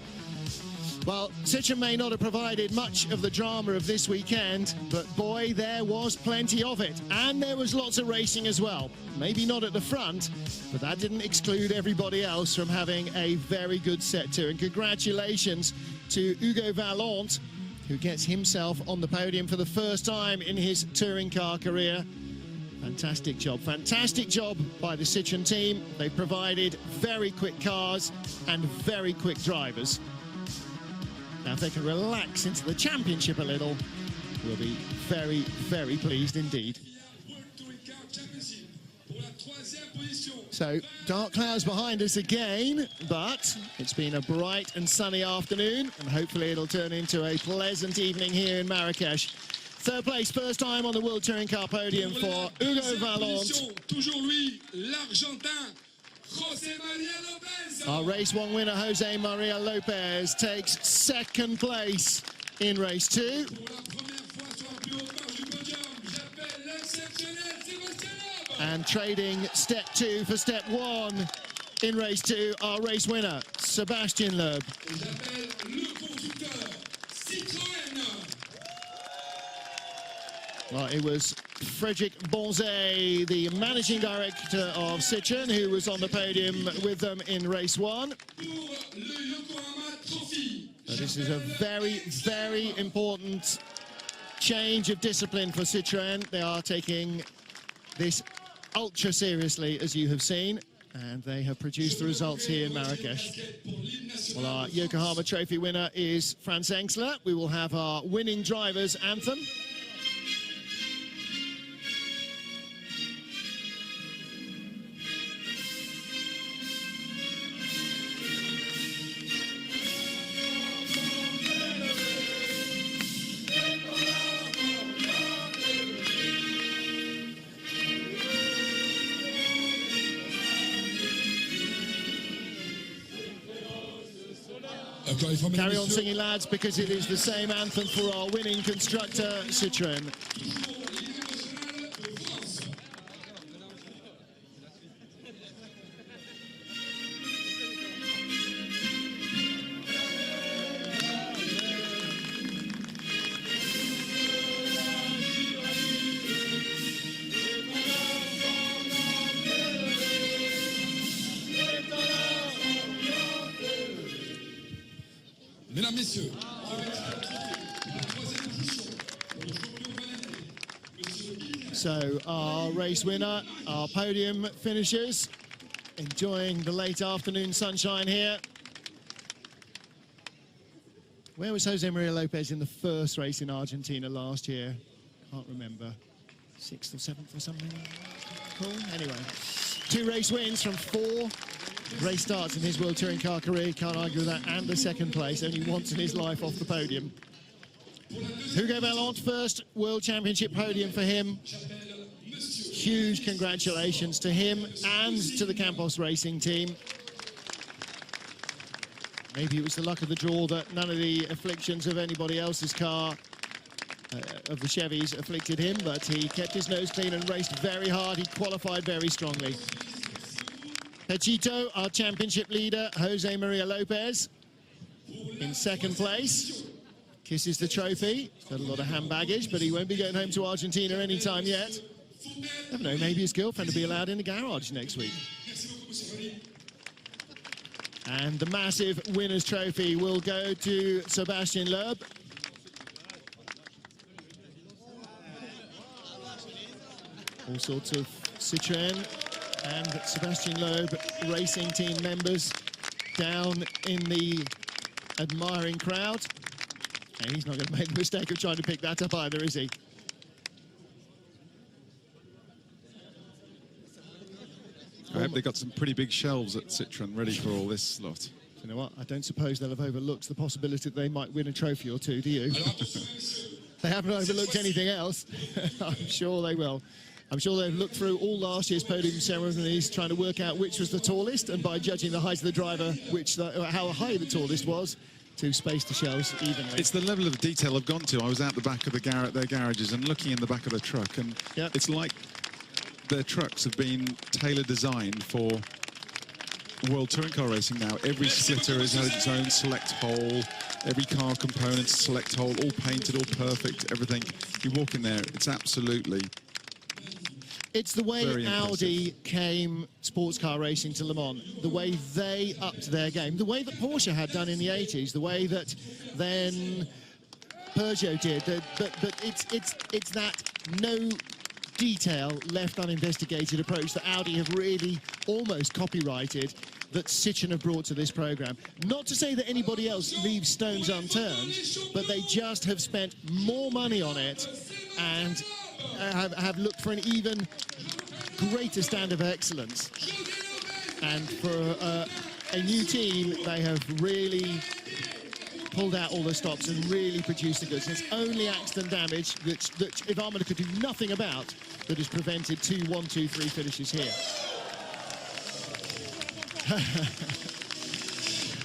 Well, Citroën may not have provided much of the drama of this weekend, but boy, there was plenty of it. And there was lots of racing as well. Maybe not at the front, but that didn't exclude everybody else from having a very good set too. And congratulations to Hugo Vallant, who gets himself on the podium for the first time in his touring car career. Fantastic job by the Citroën team. They provided very quick cars and very quick drivers. Now, if they can relax into the championship a little, we'll be very, very pleased indeed. So, dark clouds behind us again, but it's been a bright and sunny afternoon, and hopefully it'll turn into a pleasant evening here in Marrakech. 3rd place, first time on the World Touring Car podium for Hugo Vallant. Our race 1 winner, Jose Maria Lopez, takes 2nd place in race 2. And trading step 2 for step 1 in race 2, our race winner, Sébastien Loeb. Well, it was Frédéric Bonzet, the managing director of Citroën, who was on the podium with them in race 1. So this is a very, very important change of discipline for Citroën. They are taking this ultra seriously, as you have seen, and they have produced the results here in Marrakech. Well, our Yokohama Trophy winner is Franz Hengstler. We will have our winning drivers anthem. Carry on singing, lads, because it is the same anthem for our winning constructor, Citroën. Mesdames, Messieurs, so our race winner, our podium finishers, enjoying the late afternoon sunshine here. Where was Jose Maria Lopez in the first race in Argentina last year? Can't remember. 6th or 7th or something? Cool. Anyway, 2 race wins from 4 race starts in his World Touring Car career. Can't argue with that. And the 2nd place, only once in his life off the podium. Hugo Vallant, first World Championship podium for him. Huge congratulations to him and to the Campos Racing team. Maybe it was the luck of the draw that none of the afflictions of anybody else's car, of the Chevys, afflicted him, but he kept his nose clean and raced very hard. He qualified very strongly. Pechito, our championship leader, Jose Maria Lopez, in 2nd place. Kisses the trophy. Got a lot of hand baggage, but he won't be going home to Argentina anytime yet. Never know, maybe his girlfriend will be allowed in the garage next week. And the massive winner's trophy will go to Sébastien Loeb. All sorts of Citroën and Sebastian Loeb racing team members down in the admiring crowd. And he's not going to make the mistake of trying to pick that up either, is he? I hope they got some pretty big shelves at Citroën ready for all this lot. You know what? I don't suppose they'll have overlooked the possibility that they might win a trophy or two, do you? They haven't overlooked anything else. I'm sure they will. I'm sure they've looked through all last year's podium ceremonies trying to work out which was the tallest, and by judging the height of the driver, how high the tallest was, to space the shelves evenly. It's the level of detail I've gone to. I was out the back of their garages and looking in the back of the truck, and it's like their trucks have been tailor designed for World Touring Car racing now. Every splitter has had its own select hole, every car component select hole, all painted, all perfect, everything. You walk in there, it's absolutely... It's the way Audi came sports car racing to Le Mans, the way they upped their game, the way that Porsche had done in the 80s, the way that then Peugeot did. But it's that no detail left uninvestigated approach that Audi have really almost copyrighted, that Citroën have brought to this program. Not to say that anybody else leaves stones unturned, but they just have spent more money on it and have looked for an even greater standard of excellence. And for a new team, they have really pulled out all the stops and really produced the goods. And it's only accident damage that Yves could do nothing about that has prevented 2 1 2 3 finishes here.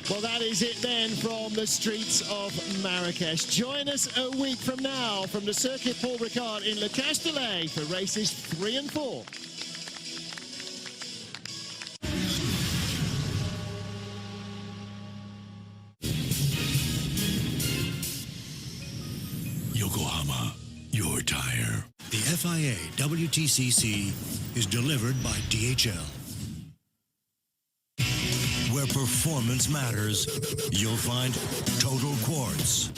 Well, that is it then from the streets of Marrakech. Join us a week from now from the Circuit Paul Ricard in Le Castellet for races 3 and 4. Yokohama, your tire. The FIA Wtcc is delivered by DHL. Where performance matters, you'll find Total Quartz.